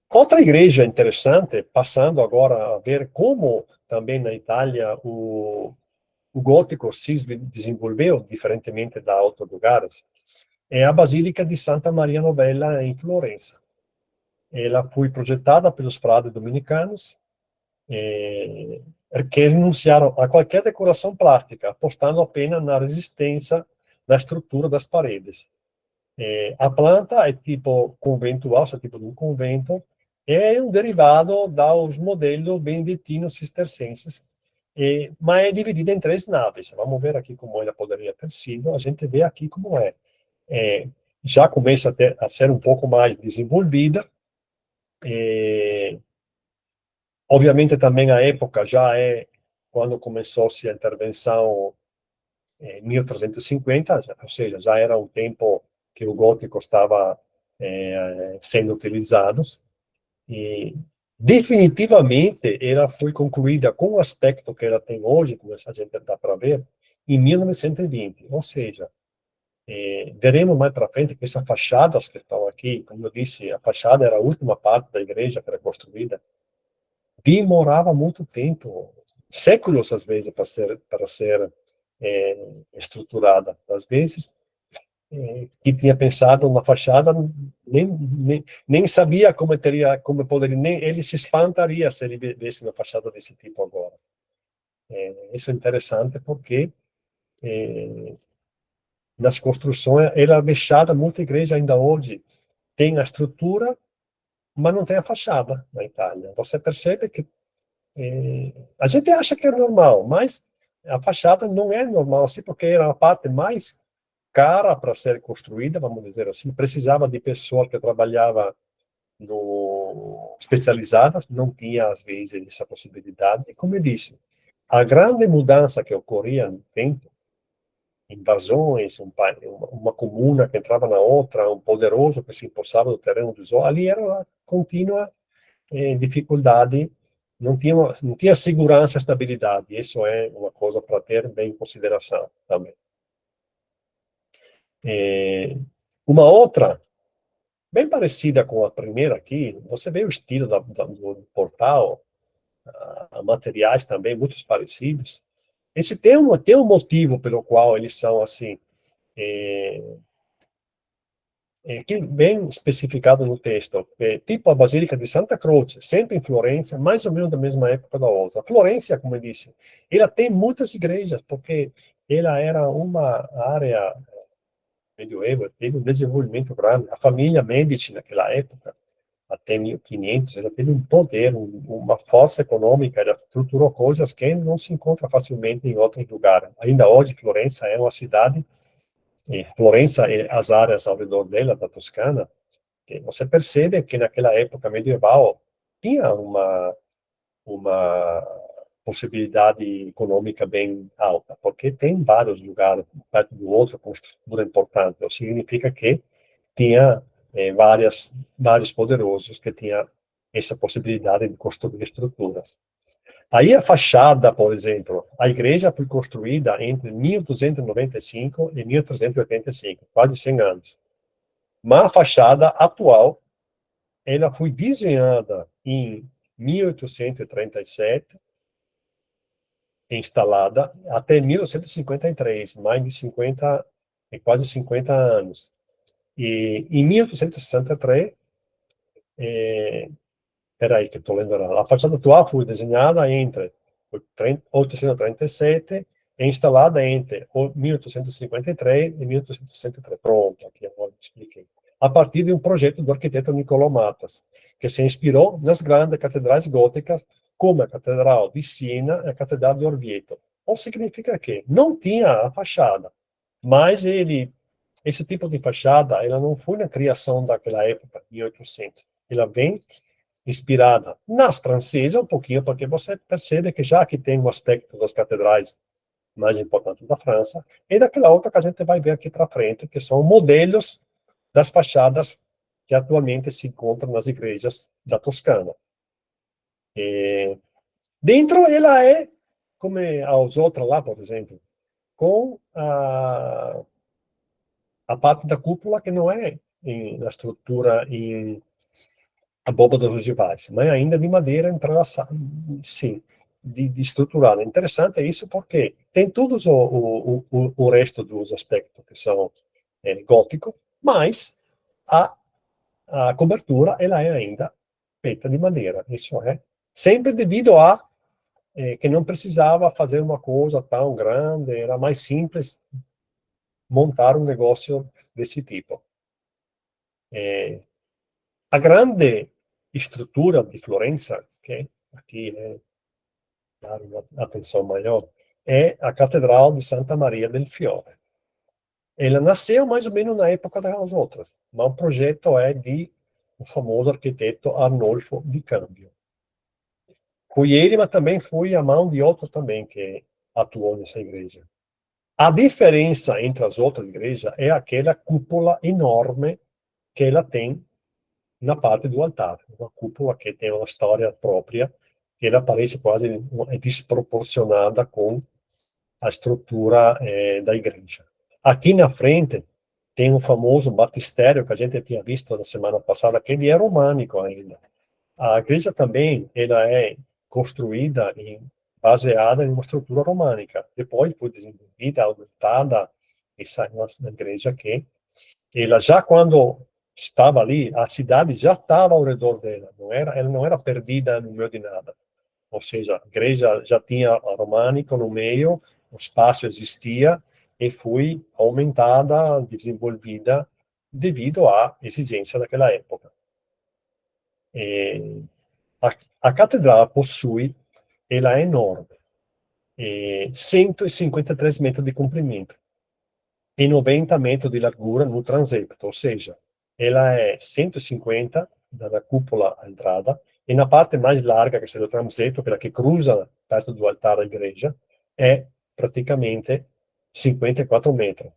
Outra igreja interessante, passando agora a ver como também na Itália o gótico se desenvolveu, diferentemente de outros lugares, é a Basílica de Santa Maria Novella em Florença. Ela foi projetada pelos frades dominicanos, que renunciaram a qualquer decoração plástica, apostando apenas na resistência da estrutura das paredes. A planta é tipo conventual, é tipo de um convento, é um derivado dos modelos beneditinos cistercenses, mas é dividida em 3 naves. Vamos ver aqui como ela poderia ter sido. A gente vê aqui como é. Já começa a ser um pouco mais desenvolvida. Obviamente também a época já é quando começou-se a intervenção em 1350, ou seja, já era um tempo que o gótico estava sendo utilizado, e definitivamente ela foi concluída com o aspecto que ela tem hoje, como a gente dá para ver, em 1920, ou seja, veremos mais para frente que essas fachadas que estão aqui, como eu disse, a fachada era a última parte da igreja que era construída, demorava muito tempo, séculos às vezes, para ser estruturada. Às vezes, que tinha pensado uma fachada, nem sabia como poderia, nem ele se espantaria se ele visse uma fachada desse tipo agora. Isso é interessante porque nas construções era deixada, muita igreja ainda hoje tem a estrutura, mas não tem a fachada na Itália. Você percebe que a gente acha que é normal, mas a fachada não é normal assim, porque era a parte mais cara para ser construída, vamos dizer assim, precisava de pessoas que trabalhavam especializadas, não tinha às vezes essa possibilidade. E como eu disse, a grande mudança que ocorria no tempo, invasões, uma comuna que entrava na outra, um poderoso que se impossava no terreno dos outros, ali era uma contínua dificuldade, não tinha segurança, estabilidade. Isso é uma coisa para ter bem em consideração também. Uma outra, bem parecida com a primeira aqui, você vê o estilo do portal, materiais também muito parecidos. Esse tem um motivo pelo qual eles são assim, que bem especificado no texto, tipo a Basílica de Santa Croce, sempre em Florença, mais ou menos da mesma época da outra. Florença, como eu disse, ela tem muitas igrejas, porque ela era uma área medieval, teve um desenvolvimento grande. A família Medici, naquela época, até 1500, ela teve um poder, uma força econômica, ela estruturou coisas que não se encontra facilmente em outros lugares. Ainda hoje, Florença é uma cidade, Florença e as áreas ao redor dela, da Toscana, que você percebe que naquela época medieval tinha uma possibilidade econômica bem alta, porque tem vários lugares, um perto do outro, com estrutura importante. Isso significa que tinha vários poderosos que tinham essa possibilidade de construir estruturas. Aí a fachada, por exemplo, a igreja foi construída entre 1295 e 1385, quase 100 anos. Mas a fachada atual, ela foi desenhada em 1837, instalada até 1953, mais de 50, quase 50 anos. E em 1863, peraí que estou lendo errado, a fachada atual foi desenhada entre 1837 e instalada entre 1853 e 1863. Pronto, aqui agora expliquei. A partir de um projeto do arquiteto Niccolò Matas, que se inspirou nas grandes catedrais góticas, como a Catedral de Siena e a Catedral de Orvieto. Ou significa que não tinha a fachada, mas esse tipo de fachada, ela não foi na criação daquela época, 1800. Ela vem inspirada nas francesas um pouquinho, porque você percebe que já que tem um aspecto das catedrais mais importantes da França, e daquela outra que a gente vai ver aqui para frente, que são modelos das fachadas que atualmente se encontram nas igrejas da Toscana. Dentro ela é, como as outras lá, por exemplo, com a parte da cúpula que não é na estrutura em abóbadas ogivais, mas ainda de madeira entrelaçada, sim, de estruturada. Interessante isso porque tem todos o resto dos aspectos que são góticos, mas a cobertura ela é ainda feita de madeira. Isso é sempre devido a que não precisava fazer uma coisa tão grande, era mais simples montar um negócio desse tipo. A grande estrutura de Florença, que aqui é dar uma atenção maior, é a Catedral de Santa Maria del Fiore. Ela nasceu mais ou menos na época das outras, mas o projeto é de o famoso arquiteto Arnolfo di Cambio. Foi ele, mas também foi a mão de outro também que atuou nessa igreja. A diferença entre as outras igrejas é aquela cúpula enorme que ela tem na parte do altar. Uma cúpula que tem uma história própria, que ela parece quase desproporcionada com a estrutura da igreja. Aqui na frente tem o famoso batistério que a gente tinha visto na semana passada, que ele é românico ainda. A igreja também ela é construída baseada em uma estrutura românica. Depois foi desenvolvida, aumentada, essa é uma igreja que ela já quando estava ali, a cidade já estava ao redor dela, ela não era perdida no meio de nada. Ou seja, a igreja já tinha românico no meio, o espaço existia e foi aumentada, desenvolvida devido à exigência daquela época. A catedral possui, ela é enorme, 153 metros de comprimento e 90 metros de largura no transepto, ou seja, ela é 150 da cúpula à entrada, e na parte mais larga, que é o transepto, aquela que cruza perto do altar da igreja, é praticamente 54 metros.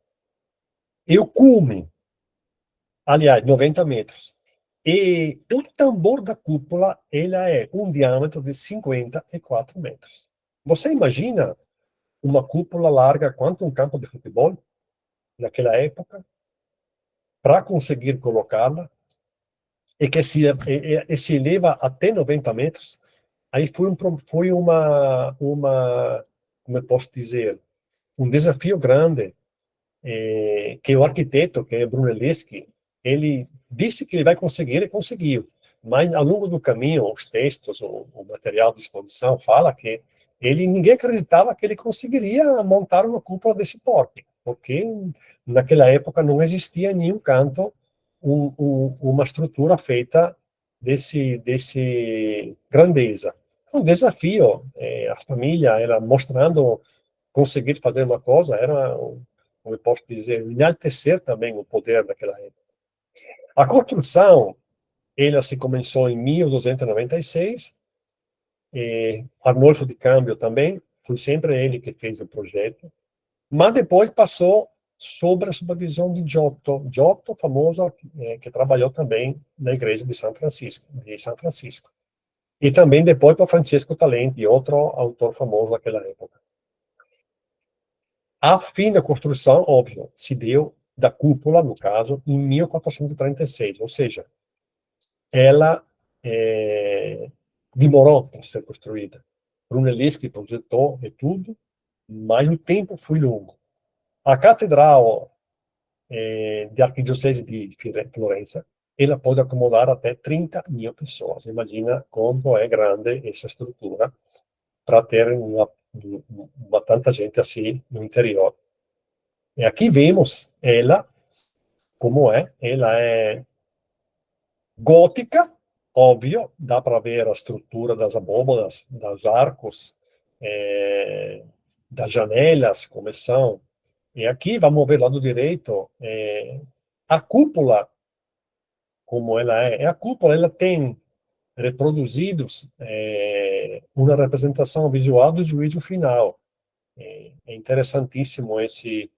E o cume, aliás, 90 metros. E o tambor da cúpula, ela é um diâmetro de 54 metros. Você imagina uma cúpula larga quanto um campo de futebol, naquela época, para conseguir colocá-la, e que se eleva até 90 metros, aí foi como eu posso dizer, um desafio grande, que o arquiteto, que é Brunelleschi, ele disse que ele vai conseguir e conseguiu. Mas, ao longo do caminho, os textos, o material de exposição fala que ninguém acreditava que ele conseguiria montar uma cúpula desse porte, porque naquela época não existia em nenhum canto uma estrutura feita desse grandeza. É um desafio. A família era mostrando conseguir fazer uma coisa, era, como eu posso dizer, enaltecer também o poder daquela época. A construção, ela se começou em 1296, Arnolfo de Cambio também, foi sempre ele que fez o projeto, mas depois passou sob a supervisão de Giotto. Giotto, famoso, que trabalhou também na igreja de São Francisco. E também depois para Francesco Talenti, outro autor famoso daquela época. A fim da construção, óbvio, se deu da cúpula, no caso, em 1436, ou seja, ela demorou para ser construída. Brunelleschi projetou e tudo, mas o tempo foi longo. A catedral de arquidiocese de Florença, ela pode acomodar até 30 mil pessoas. Imagina como é grande essa estrutura para ter uma tanta gente assim no interior. E aqui vemos ela como é. Ela é gótica, óbvio, dá para ver a estrutura das abóbadas, dos arcos, das janelas, como são. E aqui, vamos ver lado direito, a cúpula, como ela é. A cúpula, ela tem reproduzidos uma representação visual do juízo final. É interessantíssimo esse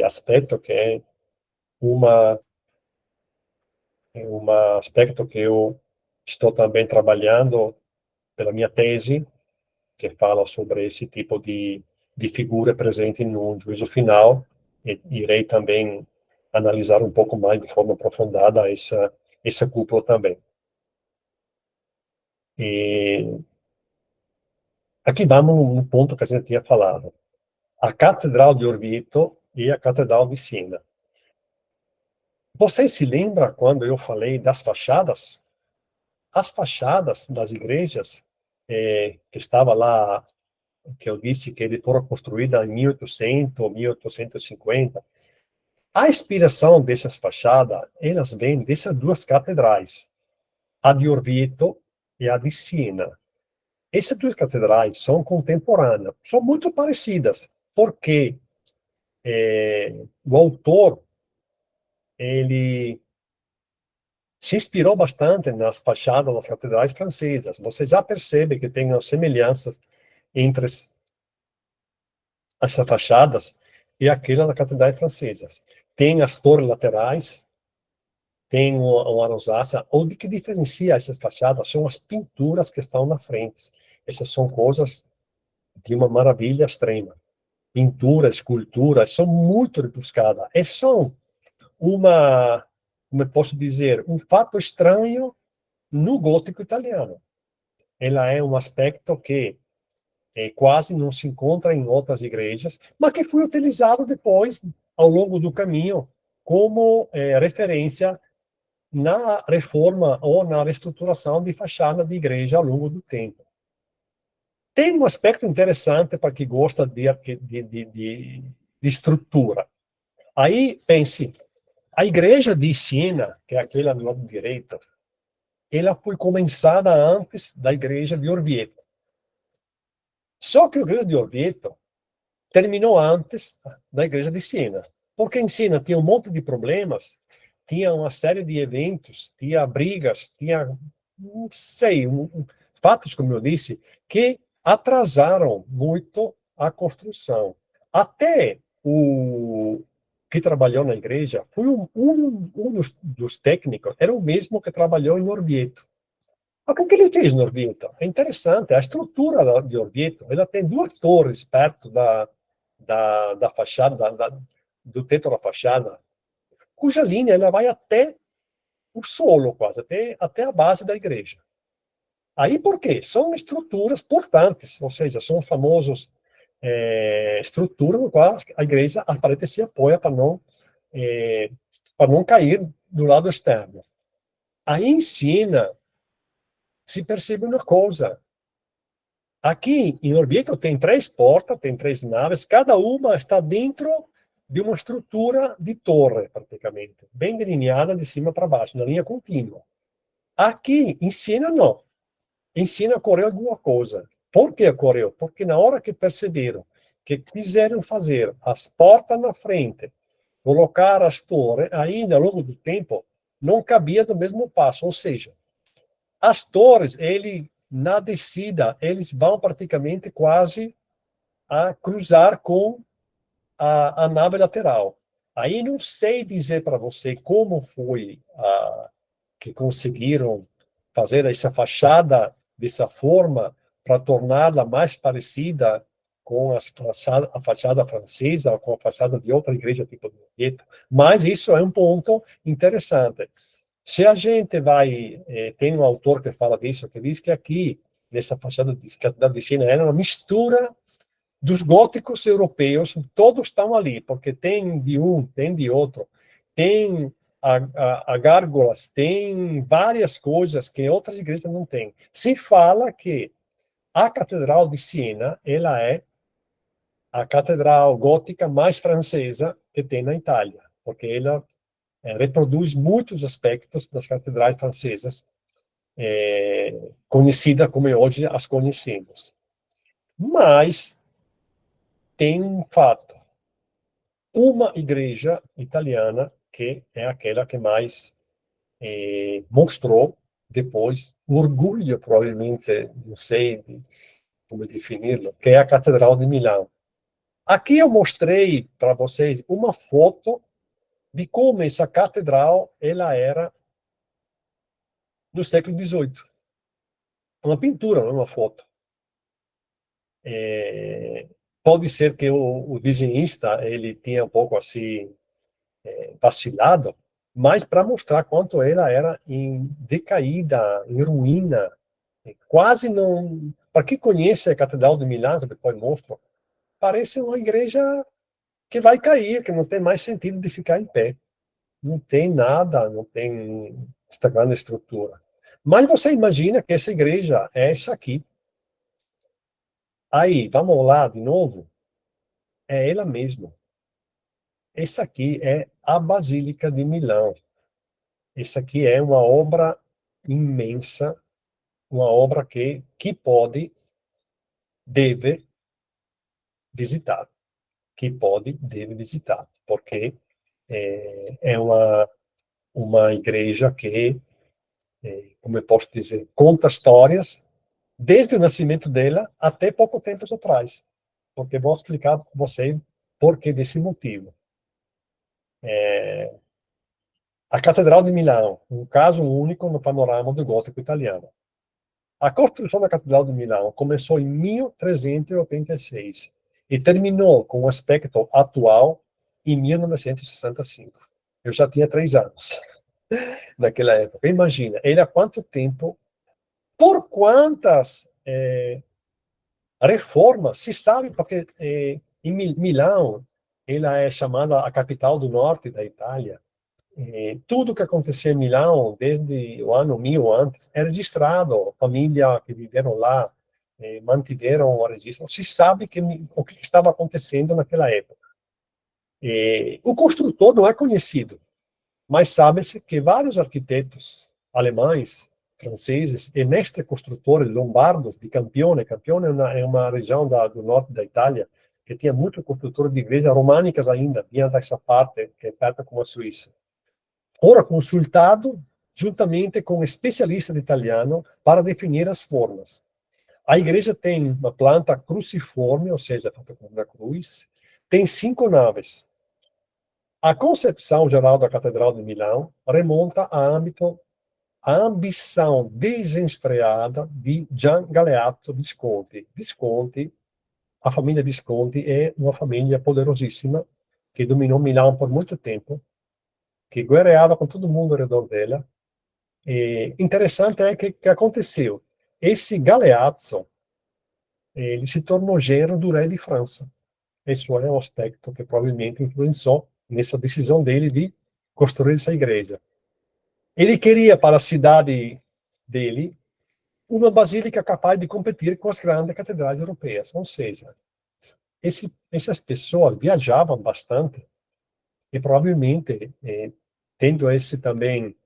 aspecto, que é um aspecto que eu estou também trabalhando pela minha tese, que fala sobre esse tipo de figura presente no juízo final, e irei também analisar um pouco mais de forma aprofundada essa cúpula também. E aqui vamos no ponto que a gente tinha falado. A Catedral de Orvieto e a Catedral de Siena. Você se lembra quando eu falei das fachadas? As fachadas das igrejas, que estava lá, que eu disse que ele foram construídas em 1800, 1850, a inspiração dessas fachadas, elas vêm dessas duas catedrais, a de Orvieto e a de Siena. Essas duas catedrais são contemporâneas, são muito parecidas, porque o autor, ele se inspirou bastante nas fachadas das catedrais francesas. Você já percebe que tem as semelhanças entre essas fachadas e aquelas das catedrais francesas. Tem as torres laterais, tem uma rosácea. O que diferencia essas fachadas são as pinturas que estão na frente. Essas são coisas de uma maravilha extrema. Pinturas, esculturas, são muito rebuscadas. E são como eu posso dizer, um fato estranho no gótico italiano. Ela é um aspecto que quase não se encontra em outras igrejas, mas que foi utilizado depois, ao longo do caminho, como referência na reforma ou na reestruturação de fachada de igreja ao longo do tempo. Tem um aspecto interessante para quem gosta de estrutura. Aí, pense, a igreja de Siena, que é aquela do lado direito, ela foi começada antes da igreja de Orvieto. Só que a igreja de Orvieto terminou antes da igreja de Siena, porque em Siena tinha um monte de problemas, tinha uma série de eventos, tinha brigas, tinha, não sei, fatos, como eu disse, que atrasaram muito a construção. Até o que trabalhou na igreja foi um dos técnicos, era o mesmo que trabalhou em Orvieto. Mas o que ele fez no Orvieto? É interessante, a estrutura de Orvieto, ela tem duas torres perto da fachada, do teto da fachada, cuja linha ela vai até o solo, quase, até a base da igreja. Aí por quê? São estruturas portantes, ou seja, são famosos estruturas no qual a igreja, a parede se apoia para não cair do lado externo. Aí em Siena se percebe uma coisa. Aqui em Orvieto tem 3 portas, tem 3 naves, cada uma está dentro de uma estrutura de torre, praticamente, bem delineada de cima para baixo, na linha contínua. Aqui, em Siena, não. Em Siena ocorreu alguma coisa. Por que ocorreu? Porque na hora que perceberam que quiseram fazer as portas na frente, colocar as torres, ainda ao longo do tempo, não cabia do mesmo passo. Ou seja, as torres, na descida, eles vão praticamente quase a cruzar com a nave lateral. Aí não sei dizer para você como foi que conseguiram fazer essa fachada dessa forma para torná-la mais parecida com a fachada francesa ou com a fachada de outra igreja tipo do Loreto. Mas isso é um ponto interessante. Se a gente vai, tem um autor que fala disso, que diz que aqui, nessa fachada de Catedral de Siena, era uma mistura dos góticos europeus, todos estão ali, porque tem de um, tem de outro, tem a gárgulas, tem várias coisas que outras igrejas não têm. Se fala que a Catedral de Siena, ela é a catedral gótica mais francesa que tem na Itália, porque ela reproduz muitos aspectos das catedrais francesas, conhecidas como hoje as conhecemos. Mas tem um fato. Uma igreja italiana que é aquela que mais mostrou depois orgulho, provavelmente, não sei como definir-lo, que é a Catedral de Milão. Aqui eu mostrei para vocês uma foto de como essa catedral ela era no século XVIII. Uma pintura, não é uma foto. Pode ser que o desenhista ele tinha um pouco assim vacilado, mas para mostrar quanto ela era em decaída, em ruína, quase não. Para quem conhece a Catedral de Milão, que depois mostro, parece uma igreja que vai cair, que não tem mais sentido de ficar em pé. Não tem nada, não tem esta grande estrutura. Mas você imagina que essa igreja é essa aqui. Aí, vamos lá de novo. É ela mesma. Essa aqui é a Basílica de Milão. Essa aqui é uma obra imensa, uma obra que pode, deve visitar. Que pode, deve visitar. Porque é uma igreja que, como eu posso dizer, conta histórias desde o nascimento dela até pouco tempo atrás. Porque vou explicar para você por que desse motivo. A Catedral de Milão, um caso único no panorama do gótico italiano. A construção da Catedral de Milão começou em 1386 e terminou com o aspecto atual em 1965. Eu já tinha 3 anos naquela época. Imagina, ele há quanto tempo, por quantas reformas, se sabe, porque em Milão, ela é chamada a capital do norte da Itália. Tudo que acontecia em Milão, desde o ano 1000 antes, é registrado. Família que viveram lá mantiveram o registro. Se sabe o que estava acontecendo naquela época. O construtor não é conhecido, mas sabe-se que vários arquitetos alemães, franceses e mestres construtores lombardos de Campione. Campione é uma região do norte da Itália que tinha muitos construtores de igrejas românicas ainda, vinha dessa parte que é perto com a Suíça. Ora consultado juntamente com um especialista de italiano para definir as formas. A igreja tem uma planta cruciforme, ou seja, feita com uma cruz, tem 5 naves. A concepção geral da Catedral de Milão remonta à ambição desenfreada de Gian Galeazzo Visconti. Visconti, a família Visconti é uma família poderosíssima que dominou Milão por muito tempo, que guerreava com todo mundo ao redor dela. Interessante é que aconteceu. Esse Galeazzo, ele se tornou genro do rei de França. Isso é um aspecto que provavelmente influenciou nessa decisão dele de construir essa igreja. Ele queria para a cidade dele uma basílica capaz de competir com as grandes catedrais europeias. Ou seja, essas pessoas viajavam bastante e provavelmente, tendo esse também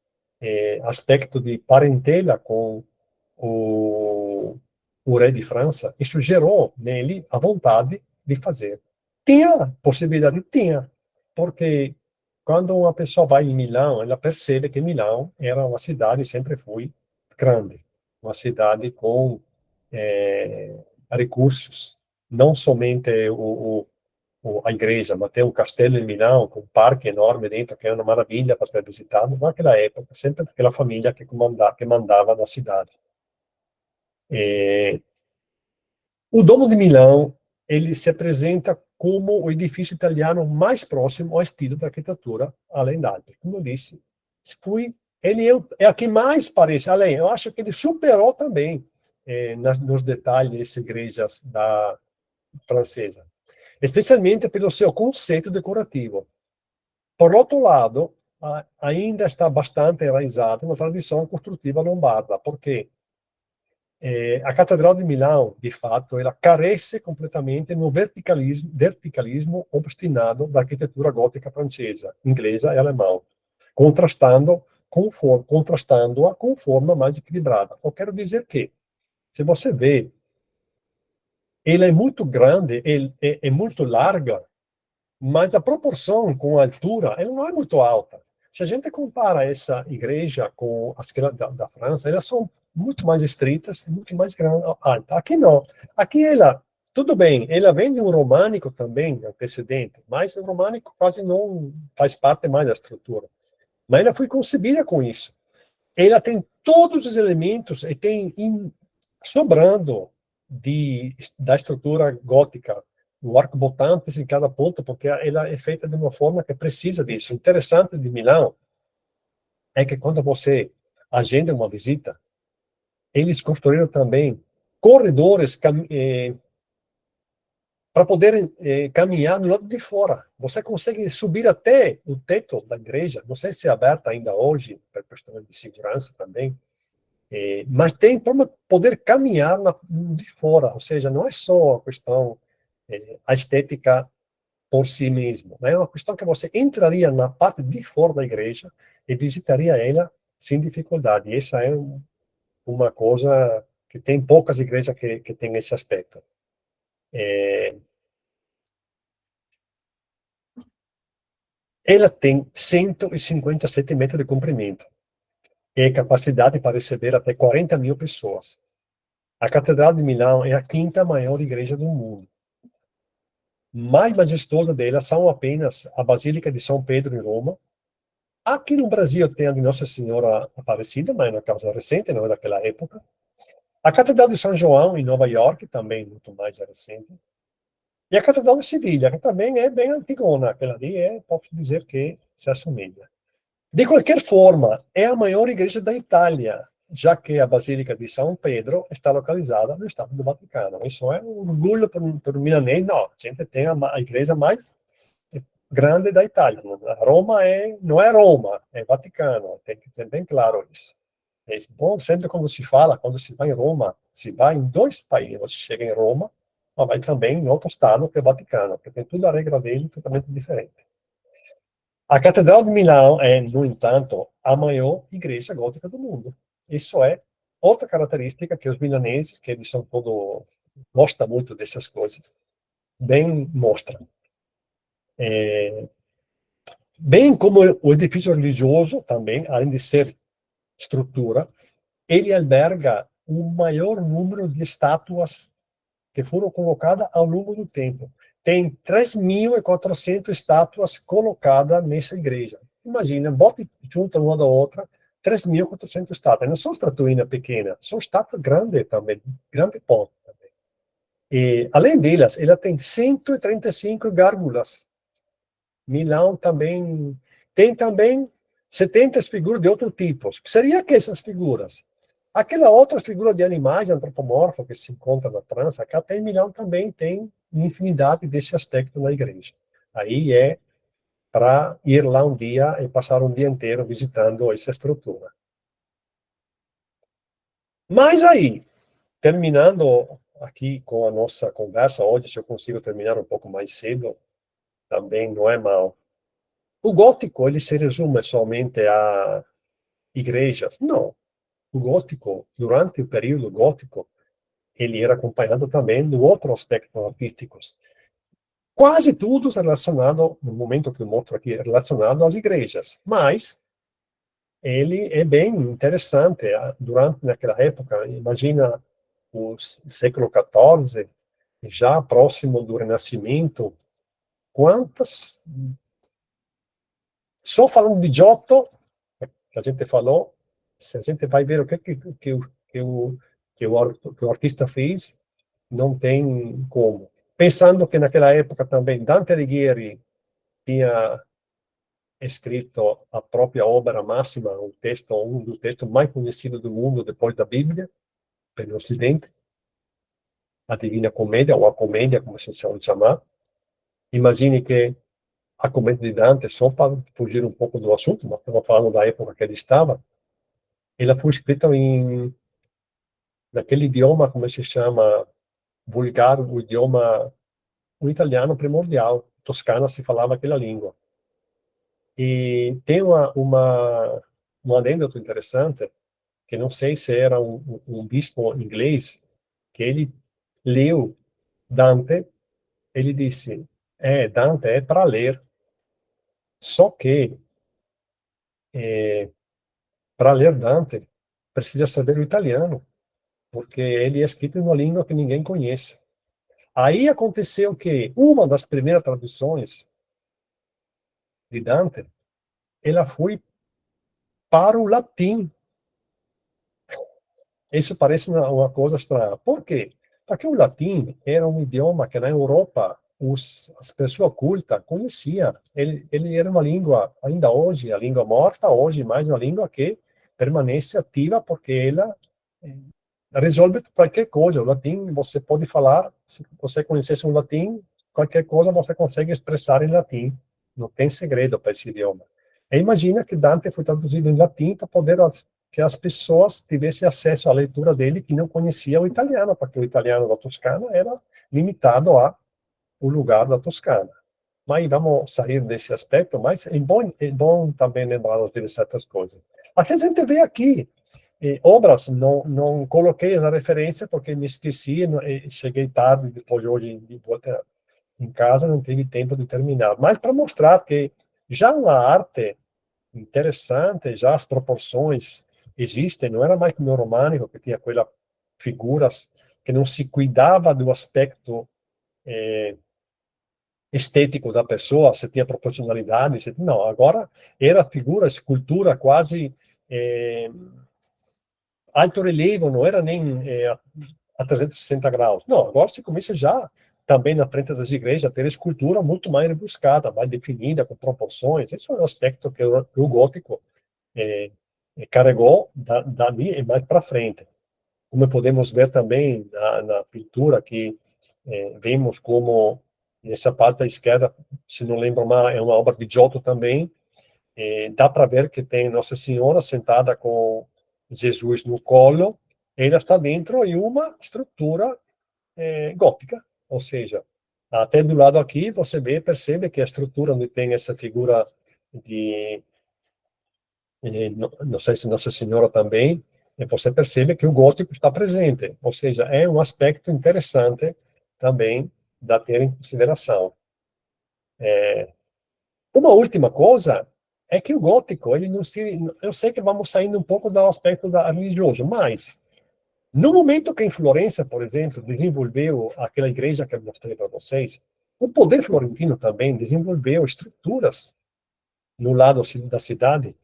aspecto de parentela com o rei de França, isso gerou nele a vontade de fazer. Tinha possibilidade? Tinha, porque quando uma pessoa vai em Milão, ela percebe que Milão era uma cidade, sempre foi grande, uma cidade com recursos, não somente a igreja, mas tem um castelo em Milão, com um parque enorme dentro, que é uma maravilha para ser visitado, naquela época, sempre aquela família que mandava na cidade. O Domo de Milão, ele se apresenta como o edifício italiano mais próximo ao estilo da arquitetura além da Alpe. Como eu disse, ele é a que mais parece, além, eu acho que ele superou também nos detalhes as igrejas da francesa, especialmente pelo seu conceito decorativo. Por outro lado, ainda está bastante enraizado na tradição construtiva lombarda, porque a Catedral de Milão, de fato, ela carece completamente no verticalismo obstinado da arquitetura gótica francesa, inglesa e alemã, contrastando-a com forma mais equilibrada. Eu quero dizer que, se você vê, ela é muito grande, é muito larga, mas a proporção com a altura, ela não é muito alta. Se a gente compara essa igreja com as da França, elas são muito mais estritas, muito mais alta. Aqui não. Aqui ela, tudo bem, ela vem de um românico também, antecedente, mas o românico quase não faz parte mais da estrutura. Mas ela foi concebida com isso. Ela tem todos os elementos e tem sobrando da estrutura gótica, o arco-botantes em cada ponto, porque ela é feita de uma forma que precisa disso. O interessante de Milão é que quando você agenda uma visita, eles construíram também corredores para poder caminhar no lado de fora. Você consegue subir até o teto da igreja, não sei se é aberta ainda hoje, por questão de segurança também, mas tem para poder caminhar de fora, ou seja, não é só a questão, a estética por si mesmo, é uma questão que você entraria na parte de fora da igreja e visitaria ela sem dificuldade. E essa é uma coisa que tem poucas igrejas que têm esse aspecto. Ela tem 157 metros de comprimento e capacidade para receber até 40 mil pessoas. A Catedral de Milão é a quinta maior igreja do mundo. Mais majestosa delas são apenas a Basílica de São Pedro, em Roma. Aqui no Brasil tem a de Nossa Senhora Aparecida, mas é uma causa recente, não é daquela época. A Catedral de São João, em Nova York, também muito mais recente. E a Catedral de Sevilha, que também é bem antigona. Aquela ali posso dizer que se assemelha. De qualquer forma, é a maior igreja da Itália, já que a Basílica de São Pedro está localizada no Estado do Vaticano. Isso é um orgulho para o milanês. Não, a gente tem a igreja mais grande da Itália. Roma não é Roma, é Vaticano. Tem que ter bem claro isso. É bom, sempre quando se fala, quando se vai em Roma, se vai em dois países. Você chega em Roma, mas vai também em outro estado, que é o Vaticano, porque tem tudo a regra dele totalmente diferente. A Catedral de Milão é, no entanto, a maior igreja gótica do mundo. Isso é outra característica que os milaneses, que eles são gostam muito dessas coisas, bem mostram. Bem como o edifício religioso também, além de ser estrutura, ele alberga o maior número de estátuas que foram colocadas ao longo do tempo. Tem 3.400 estátuas colocadas nessa igreja. Imagina, bote junto uma da outra, 3.400 estátuas. Não são estatuinhas pequenas, são estátuas grandes também, grande porte também. E, além delas, ela tem 135 gárgulas. Milão também tem também 70 figuras de outro tipo. O que seria que essas figuras? Aquela outra figura de animais antropomorfos que se encontra na França, cá tem Milão também tem infinidade desse aspecto na igreja. Aí é para ir lá um dia e passar um dia inteiro visitando essa estrutura. Mas aí, terminando aqui com a nossa conversa hoje, se eu consigo terminar um pouco mais cedo, também não é mal. O gótico, ele se resume somente a igrejas. Não. O gótico, durante o período gótico, ele era acompanhado também de outros aspectos artísticos. Quase tudo relacionado, no momento que eu mostro aqui, relacionado às igrejas. Mas ele é bem interessante. Durante naquela época, imagina o século XIV, já próximo do Renascimento, quantas... Só falando de Giotto, que a gente falou, se a gente vai ver o que o artista fez, não tem como. Pensando que naquela época também Dante Alighieri tinha escrito a própria obra máxima, um dos textos mais conhecidos do mundo depois da Bíblia, pelo Ocidente, a Divina Comédia, ou a Comédia, como se chama chamar. Imagine que a Comédia de Dante, só para fugir um pouco do assunto, mas estamos falando da época que ele estava, ela foi escrita naquele idioma, como se chama, vulgar, o idioma, o italiano primordial. Toscana se falava aquela língua. E tem uma anedota interessante, que não sei se era um bispo inglês, que ele leu Dante, ele disse, Dante é para ler, só que para ler Dante precisa saber o italiano, porque ele é escrito em uma língua que ninguém conhece. Aí aconteceu que uma das primeiras traduções de Dante, ela foi para o latim. Isso parece uma coisa estranha. Por quê? Porque o latim era um idioma que na Europa as pessoas cultas conheciam. Ele era uma língua, ainda hoje, a língua morta, hoje mais uma língua que permanece ativa porque ela resolve qualquer coisa. O latim, você pode falar, se você conhecesse um latim, qualquer coisa você consegue expressar em latim. Não tem segredo para esse idioma. E imagina que Dante foi traduzido em latim para poder que as pessoas tivessem acesso à leitura dele que não conheciam o italiano, porque o italiano da Toscana era limitado ao lugar da Toscana. Mas vamos sair desse aspecto, mas é bom também lembrar de certas coisas. Aqui a gente vê aqui obras, não coloquei essa referência porque me esqueci, cheguei tarde, depois hoje de volta em casa, não tive tempo de terminar. Mas para mostrar que já uma arte interessante, já as proporções existem, não era mais como o românico, que tinha aquelas figuras que não se cuidava do aspecto estético da pessoa, se tinha proporcionalidade, não, agora era figura, escultura quase alto relevo, não era nem a 360 graus. Não, agora se começa já, também na frente das igrejas, a ter escultura muito mais rebuscada, mais definida, com proporções. Esse é um aspecto que o gótico carregou dali e mais para frente. Como podemos ver também na pintura, que vemos como, nessa parte à esquerda, se não lembro mal, é uma obra de Giotto também, dá para ver que tem Nossa Senhora sentada com Jesus no colo, ela está dentro de uma estrutura gótica, ou seja, até do lado aqui você percebe que a estrutura onde tem essa figura de, não sei se Nossa Senhora também, você percebe que o gótico está presente, ou seja, é um aspecto interessante também da ter em consideração. Uma última coisa é que o gótico, ele não se, eu sei que vamos saindo um pouco do aspecto religioso, mas no momento que em Florença, por exemplo, desenvolveu aquela igreja que eu mostrei para vocês, o poder florentino também desenvolveu estruturas no lado da cidade,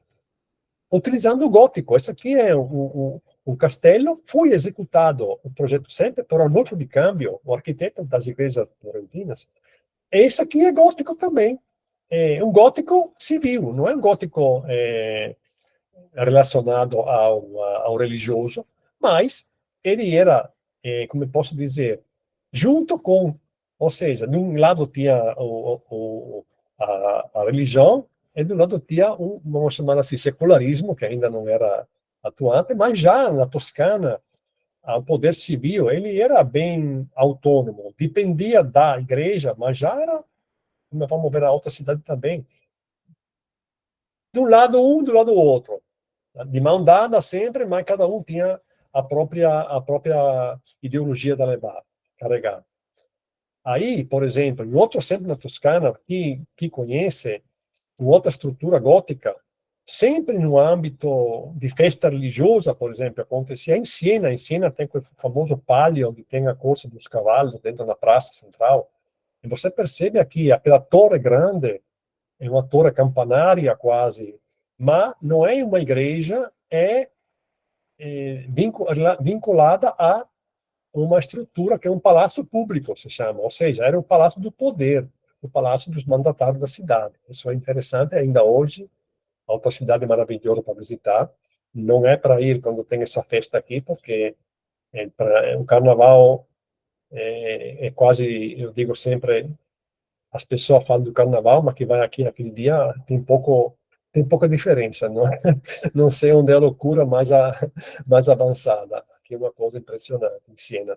utilizando o gótico. Esse aqui é o castelo, foi executado o projeto sempre por Arnolfo di Cambio, o arquiteto das igrejas florentinas. Esse aqui é gótico também. É um gótico civil, não é um gótico relacionado ao religioso, mas ele era, como eu posso dizer, junto com, ou seja, de um lado tinha a religião, e do lado tinha vamos chamar assim, secularismo, que ainda não era atuante, mas já na Toscana, o poder civil, ele era bem autônomo, dependia da igreja, mas já era, como vamos ver a outra cidade também, de um lado um, do lado outro. de mão dada sempre, mas cada um tinha a própria ideologia da levar, carregar. Aí, por exemplo, em outro centro na Toscana, que conhece outra estrutura gótica, sempre no âmbito de festa religiosa, por exemplo, acontecia em Siena. Em Siena tem o famoso palio, onde tem a corsa dos cavalos dentro da praça central. E você percebe aqui, aquela torre grande, é uma torre campanária quase, mas não é uma igreja, é vinculada a uma estrutura que é um palácio público, se chama, ou seja, era o palácio do poder, o palácio dos mandatários da cidade. Isso é interessante ainda hoje, outra cidade maravilhosa para visitar. Não é para ir quando tem essa festa aqui, porque o carnaval é quase, eu digo sempre, as pessoas falam do carnaval, mas que vai aqui naquele dia tem pouca diferença, não, não sei onde é a loucura mais avançada. Aqui é uma coisa impressionante em Siena.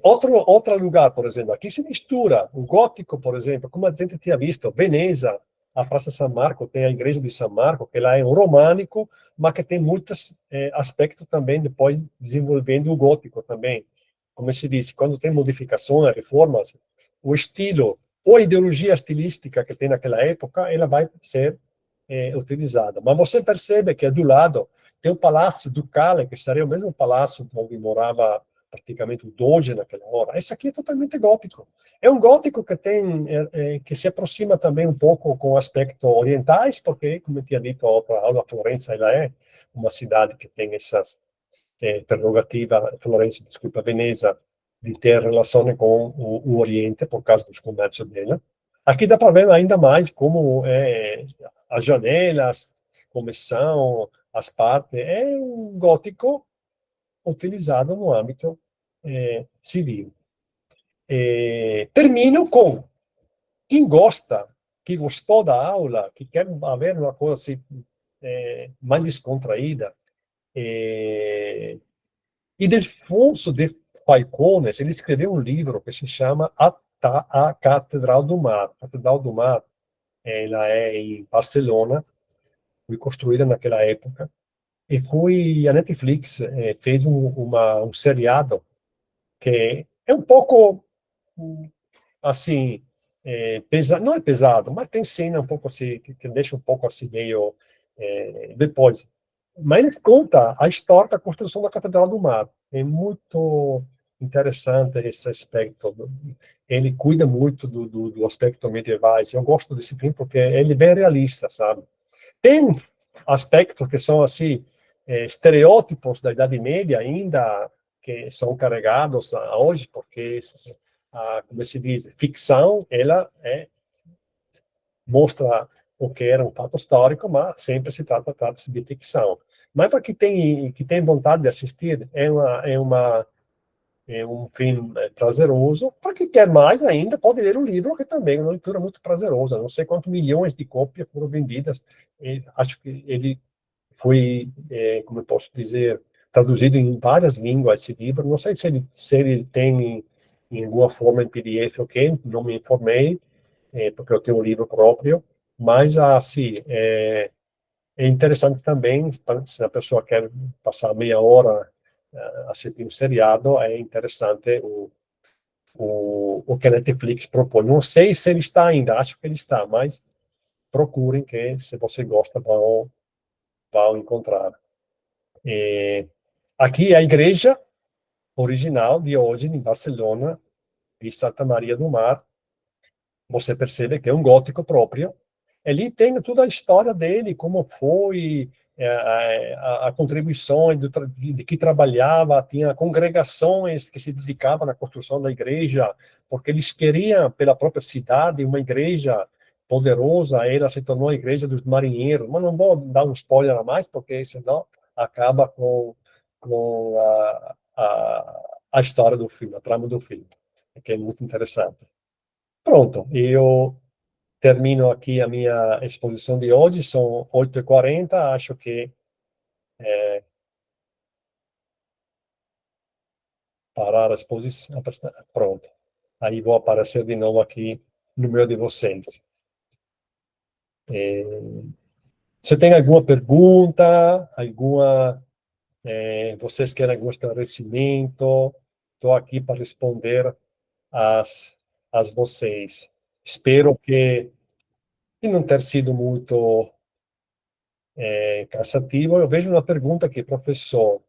Outro lugar, por exemplo, aqui se mistura o gótico, por exemplo, como a gente tinha visto, Veneza, a Praça San Marco, tem a igreja de San Marco, que lá é um românico, mas que tem muitos aspectos também, depois desenvolvendo o gótico também. Como se diz, quando tem modificações, reformas, o estilo ou a ideologia estilística que tem naquela época, ela vai ser utilizada. Mas você percebe que do lado tem o Palácio Ducale, que seria o mesmo palácio onde morava praticamente o Doge naquela hora. Esse aqui é totalmente gótico. É um gótico que tem que se aproxima também um pouco com aspectos orientais, porque, como eu tinha dito a outra aula, Florença ela é uma cidade que tem essas prerrogativa, Florença, desculpa, Veneza, de ter relação com o Oriente por causa dos comércios dela. Aqui dá para ver ainda mais como as janelas, como são as partes. É um gótico utilizado no âmbito civil. Termino com quem gosta, que gostou da aula, que quer ver uma coisa assim, mais descontraída, Ildefonso de Falcones, ele escreveu um livro que se chama A Catedral do Mar. A Catedral do Mar, ela é em Barcelona, foi construída naquela época, e a Netflix fez um seriado que é um pouco assim, pesado, não é pesado, mas tem cena um pouco assim, que deixa um pouco assim meio depois. Mas ele conta a história da construção da Catedral do Mar. É muito interessante esse aspecto. Ele cuida muito do aspecto medieval. Eu gosto desse filme porque ele é bem realista, sabe? Tem aspectos que são assim estereótipos da Idade Média ainda que são carregados a hoje, porque como se diz, ficção, ela mostra o que era um fato histórico, mas sempre trata-se de ficção. Mas para que tem vontade de assistir, é um filme prazeroso. Para quem quer mais ainda, pode ler o livro, que também é uma leitura muito prazerosa. Não sei quantos milhões de cópias foram vendidas. Acho que ele foi, como eu posso dizer, traduzido em várias línguas esse livro. Não sei se ele tem em alguma forma em PDF, ok? Não me informei, porque eu tenho um livro próprio. Mas, assim, é interessante também, se a pessoa quer passar meia hora assistindo um seriado, é interessante o que a Netflix propõe. Não sei se ele está ainda, acho que ele está, mas procurem que, se você gosta, vão encontrar. É, aqui é a igreja original de hoje, em Barcelona, de Santa Maria do Mar. Você percebe que é um gótico próprio. Ali tem toda a história dele, como foi, a contribuição de que trabalhava, tinha congregações que se dedicavam na construção da igreja, porque eles queriam, pela própria cidade, uma igreja poderosa. Ela se tornou a igreja dos marinheiros. Mas não vou dar um spoiler a mais, porque senão acaba com a história do filme, a trama do filme, que é muito interessante. Pronto, eu termino aqui a minha exposição de hoje, são 8h40, acho que parar a exposição, pronto. Aí vou aparecer de novo aqui no meio de vocês. É, Você tem alguma pergunta? Vocês querem algum esclarecimento? Estou aqui para responder as vocês. Espero que não ter sido muito cansativo. Eu vejo uma pergunta aqui, professor.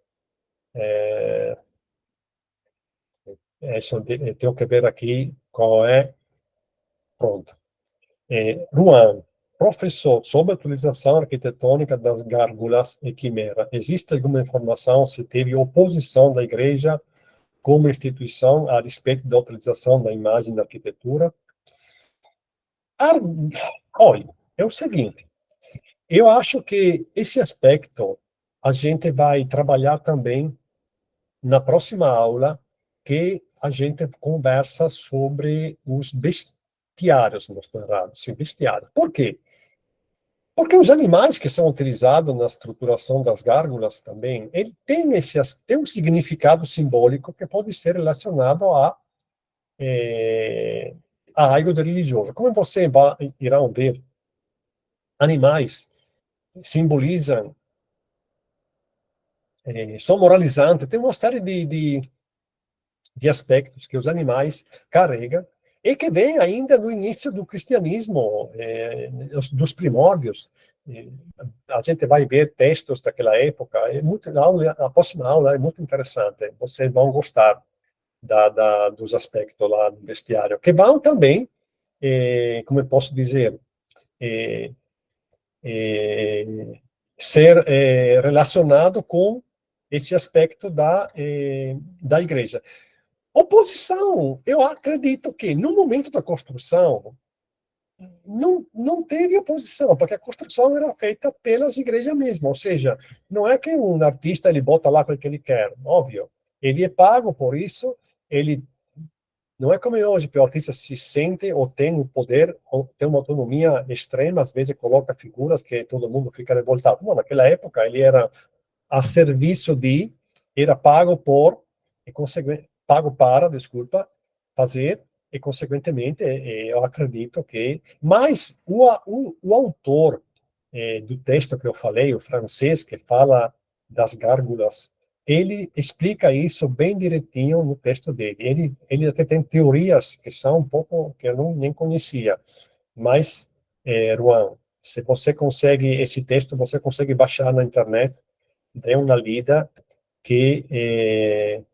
Tenho que ver aqui qual é. Pronto. Juan, professor, sobre a utilização arquitetônica das gárgulas e quimera, existe alguma informação se teve oposição da igreja como instituição a respeito da utilização da imagem da arquitetura? Ar- Olha, é o seguinte, eu acho que esse aspecto a gente vai trabalhar também na próxima aula, que a gente conversa sobre os bestiários, não estou errado, sim, bestiário. Por quê? Porque os animais que são utilizados na estruturação das gárgulas também, ele tem um significado simbólico que pode ser relacionado eh, a algo de religioso. Como você irão ver, animais simbolizam, são moralizantes, tem uma série de aspectos que os animais carregam e que vem ainda no início do cristianismo, dos primórdios. A gente vai ver textos daquela época, a próxima aula é muito interessante, vocês vão gostar dos aspectos lá do bestiário, que vão também, como eu posso dizer, eh, eh, ser relacionado com esse aspecto da igreja. Oposição, eu acredito que no momento da construção não teve oposição, porque a construção era feita pelas igrejas mesmo, ou seja, não é que um artista ele bota lá o que ele quer, óbvio, ele é pago por isso, ele não é como é hoje, que o artista se sente ou tem o poder, ou tem uma autonomia extrema, às vezes coloca figuras que todo mundo fica revoltado. Não, naquela época ele era a serviço de, era pago por, pago para, desculpa, fazer, e consequentemente eu acredito que, mas o autor do texto que eu falei, o francês, que fala das gárgulas, ele explica isso bem direitinho no texto dele. Ele até tem teorias que são um pouco, que eu nem conhecia, mas, Juan, se você consegue, esse texto você consegue baixar na internet, dê uma lida que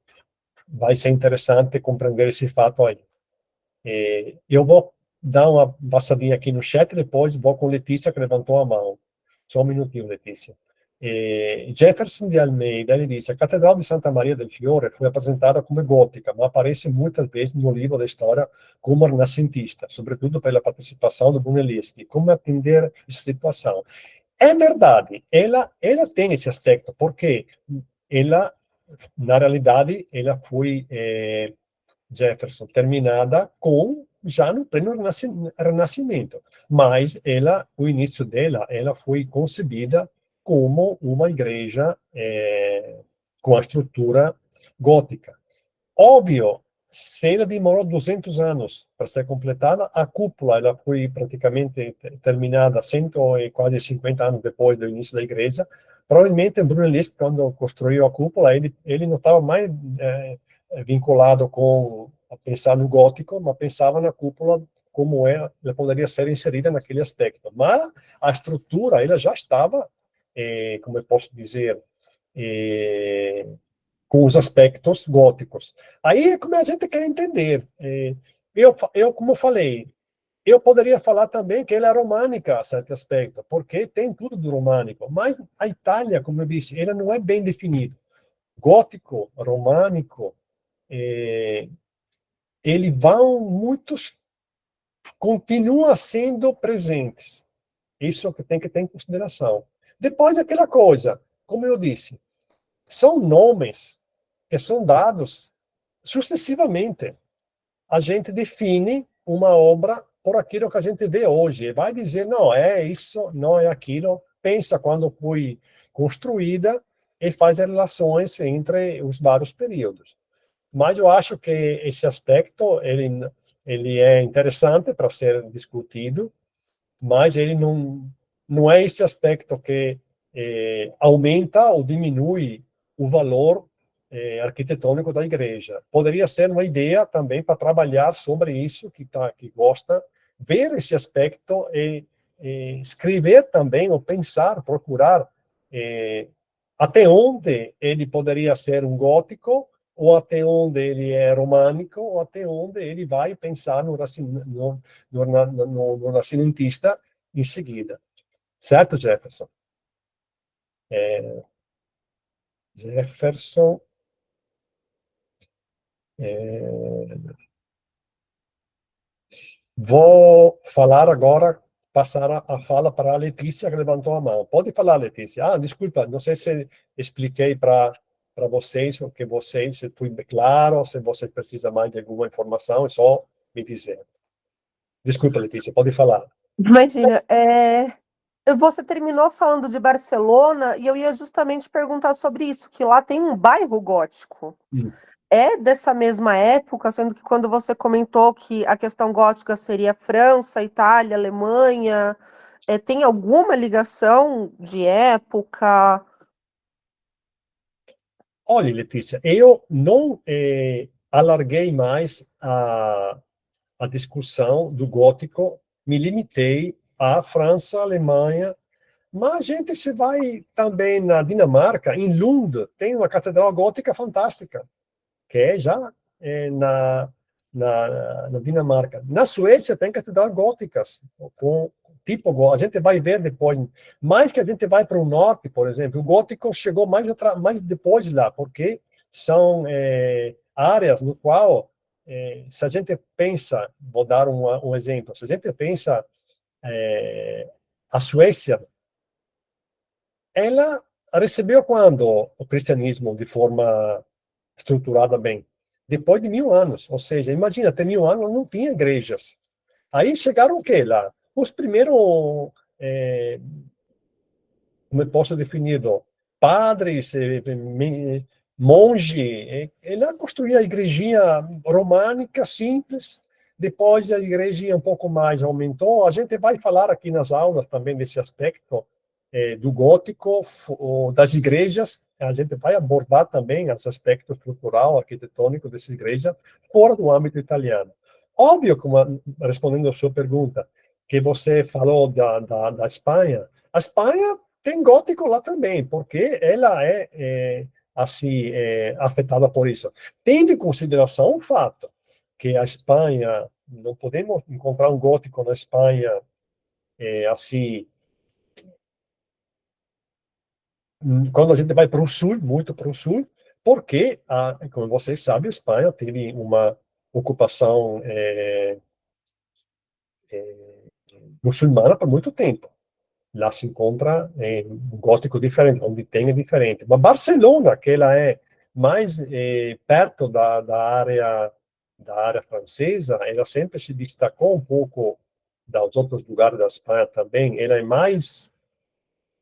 vai ser interessante compreender esse fato aí. Eu vou dar uma passadinha aqui no chat, depois vou com Letícia, que levantou a mão. Só um minutinho, Letícia. Jefferson de Almeida, ele disse, a Catedral de Santa Maria del Fiore foi apresentada como gótica, mas aparece muitas vezes no livro da história como renascentista, sobretudo pela participação do Brunelleschi. Como atender essa situação? É verdade, ela tem esse aspecto, porque ela, na realidade, ela foi, Jefferson, terminada com já no pleno Renascimento, mas ela, o início dela, ela foi concebida como uma igreja com a estrutura gótica. Óbvio, se ela demorou 200 anos para ser completada, a cúpula ela foi praticamente terminada quase 50 anos depois do início da igreja. Provavelmente Brunelleschi, quando construiu a cúpula, ele não estava mais vinculado com a pensar no gótico, mas pensava na cúpula como ela poderia ser inserida naquele aspecto. Mas a estrutura ela já estava, como eu posso dizer, eh, com os aspectos góticos. Aí é como a gente quer entender. Como eu falei, eu poderia falar também que ela é românica, a certo aspecto, porque tem tudo do românico, mas a Itália, como eu disse, ela não é bem definida. Gótico, românico, eles vão muitos, continuam sendo presentes. Isso que tem que ter em consideração. Depois daquela coisa, como eu disse, são nomes que são dados sucessivamente. A gente define uma obra por aquilo que a gente vê hoje. Vai dizer, não, é isso, não é aquilo. Pensa quando foi construída e faz as relações entre os vários períodos. Mas eu acho que esse aspecto, ele é interessante para ser discutido, mas ele não é esse aspecto que aumenta ou diminui o valor arquitetônico da igreja. Poderia ser uma ideia também para trabalhar sobre isso, que gosta, ver esse aspecto e escrever também, ou pensar, procurar até onde ele poderia ser um gótico, ou até onde ele é românico, ou até onde ele vai pensar no renascentista em seguida. Certo, Jefferson? Jefferson. Vou falar agora, passar a fala para a Letícia, que levantou a mão. Pode falar, Letícia. Ah, desculpa, não sei se expliquei para vocês, o que vocês, se foi claro, se vocês precisam mais de alguma informação, é só me dizer. Desculpa, Letícia, pode falar. Imagina, você terminou falando de Barcelona e eu ia justamente perguntar sobre isso, que lá tem um bairro gótico. É dessa mesma época, sendo que quando você comentou que a questão gótica seria França, Itália, Alemanha, tem alguma ligação de época? Olha, Letícia, eu não alarguei mais a discussão do gótico, me limitei à França, Alemanha, mas a gente se vai também na Dinamarca, em Lund, tem uma catedral gótica fantástica, que é já na Dinamarca. Na Suécia tem catedrais góticas, com tipo, a gente vai ver depois, mais que a gente vai para o norte, por exemplo, o gótico chegou mais depois lá, porque são áreas no qual, se a gente pensa, vou dar um exemplo, se a gente pensa a Suécia, ela recebeu quando o cristianismo de forma estruturada bem? Depois de 1000 anos, ou seja, imagina, até 1000 anos não tinha igrejas. Aí chegaram o quê lá? Os primeiros, como eu posso definir, padres, monge, ela construía a igrejinha românica simples, depois a igreja um pouco mais aumentou. A gente vai falar aqui nas aulas também desse aspecto do gótico, das igrejas. A gente vai abordar também esse aspecto estrutural, arquitetônico dessa igreja, fora do âmbito italiano. Óbvio, respondendo a sua pergunta, que você falou da Espanha, a Espanha tem gótico lá também, porque ela assim, afetada por isso. Tendo em consideração o fato que a Espanha, não podemos encontrar um gótico na Espanha assim, quando a gente vai para o sul, muito para o sul, porque, como vocês sabem, a Espanha teve uma ocupação muçulmana por muito tempo. Lá se encontra um gótico diferente, onde tem é diferente. Mas Barcelona, que ela é mais perto da área francesa, ela sempre se destacou um pouco dos outros lugares da Espanha também. Ela é mais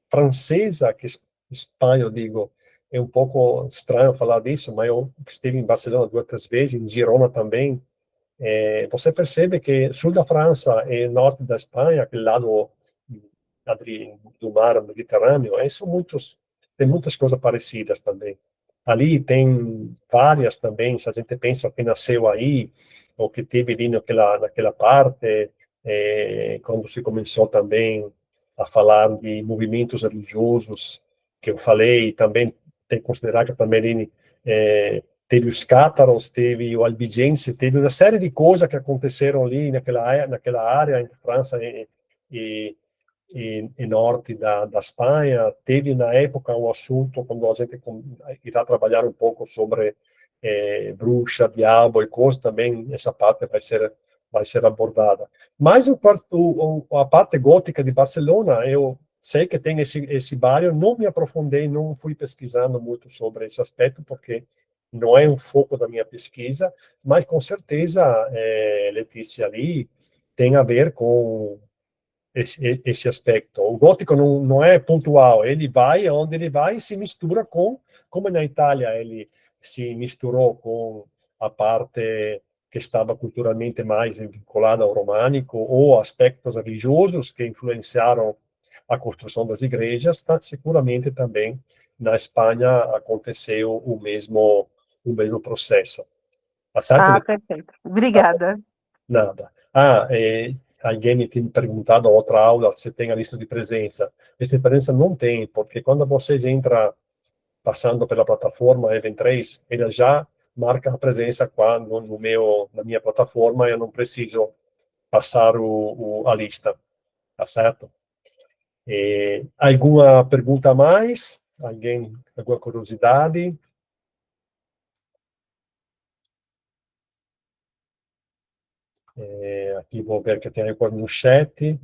francesa que Espanha, eu digo. É um pouco estranho falar disso, mas eu estive em Barcelona 2, 3 vezes, em Girona também. Você percebe que sul da França e norte da Espanha, aquele lado do mar Mediterrâneo, tem muitas coisas parecidas também. Ali tem várias também, se a gente pensa que nasceu aí, ou que teve ali naquela parte, quando se começou também a falar de movimentos religiosos, que eu falei, também tem que considerar que também ali, teve os cátaros, teve o albigense, teve uma série de coisas que aconteceram ali naquela área entre França e, e norte da Espanha. Teve, na época, um assunto, quando a gente irá trabalhar um pouco sobre bruxa, diabo e coisas, também essa parte vai ser abordada. Mas a parte gótica de Barcelona, eu sei que tem esse bairro, não me aprofundei, não fui pesquisando muito sobre esse aspecto, porque não é um foco da minha pesquisa, mas com certeza, Letícia, ali tem a ver com esse aspecto. O gótico não é pontual, ele vai onde ele vai e se mistura como na Itália ele se misturou com a parte que estava culturalmente mais vinculada ao românico, ou aspectos religiosos que influenciaram a construção das igrejas, tá? Seguramente também na Espanha aconteceu o mesmo processo. Tá certo? Perfeito. Obrigada. Nada. Alguém me tinha perguntado a outra aula se tem a lista de presença. Lista de presença não tem, porque quando vocês entram passando pela plataforma Event3, ele já marca a presença quando na minha plataforma eu não preciso passar a lista, tá certo? Alguma pergunta a mais? Alguma curiosidade? Aqui vou ver que tem algo no chat.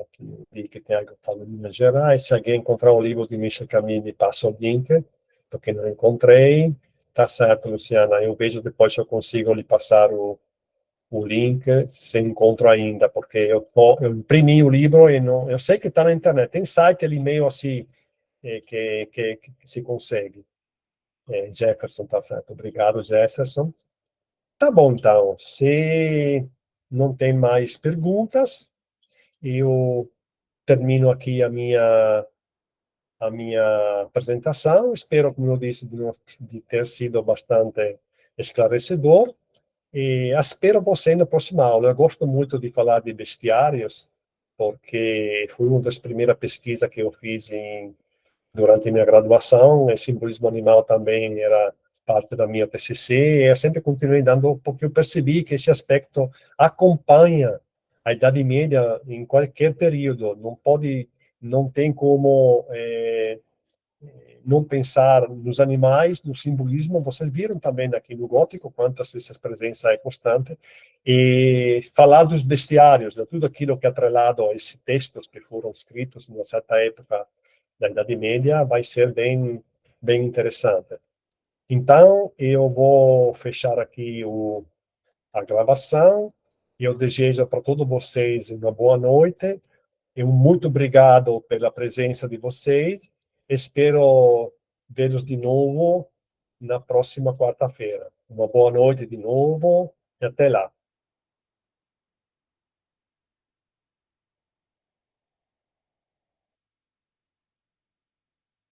Aqui vi que tem algo falando em Minas Gerais. Se alguém encontrar o livro de Michel Camus, me passa o link, porque não encontrei. Tá certo, Luciana. Eu vejo depois se eu consigo lhe passar o link, se encontro ainda, porque eu imprimi o livro e não, eu sei que está na internet. Tem site ali meio assim que se consegue. Jefferson, tá certo. Obrigado, Jefferson. Tá bom, então. Se não tem mais perguntas, eu termino aqui a minha apresentação. Espero, como eu disse, de ter sido bastante esclarecedor. E espero você na próxima aula. Eu gosto muito de falar de bestiários, porque foi uma das primeiras pesquisas que eu fiz durante minha graduação. E simbolismo animal também era parte da minha TCC. E eu sempre continuei dando, porque eu percebi que esse aspecto acompanha a Idade Média em qualquer período. Não tem como não pensar nos animais, no simbolismo. Vocês viram também aqui no gótico quantas essa presença é constante. E falar dos bestiários, de tudo aquilo que é atrelado a esses textos que foram escritos em uma certa época da Idade Média, vai ser bem, bem interessante. Então, eu vou fechar aqui a gravação. Eu desejo para todos vocês uma boa noite. E muito obrigado pela presença de vocês. Espero vê-los de novo na próxima quarta-feira. Uma boa noite de novo e até lá.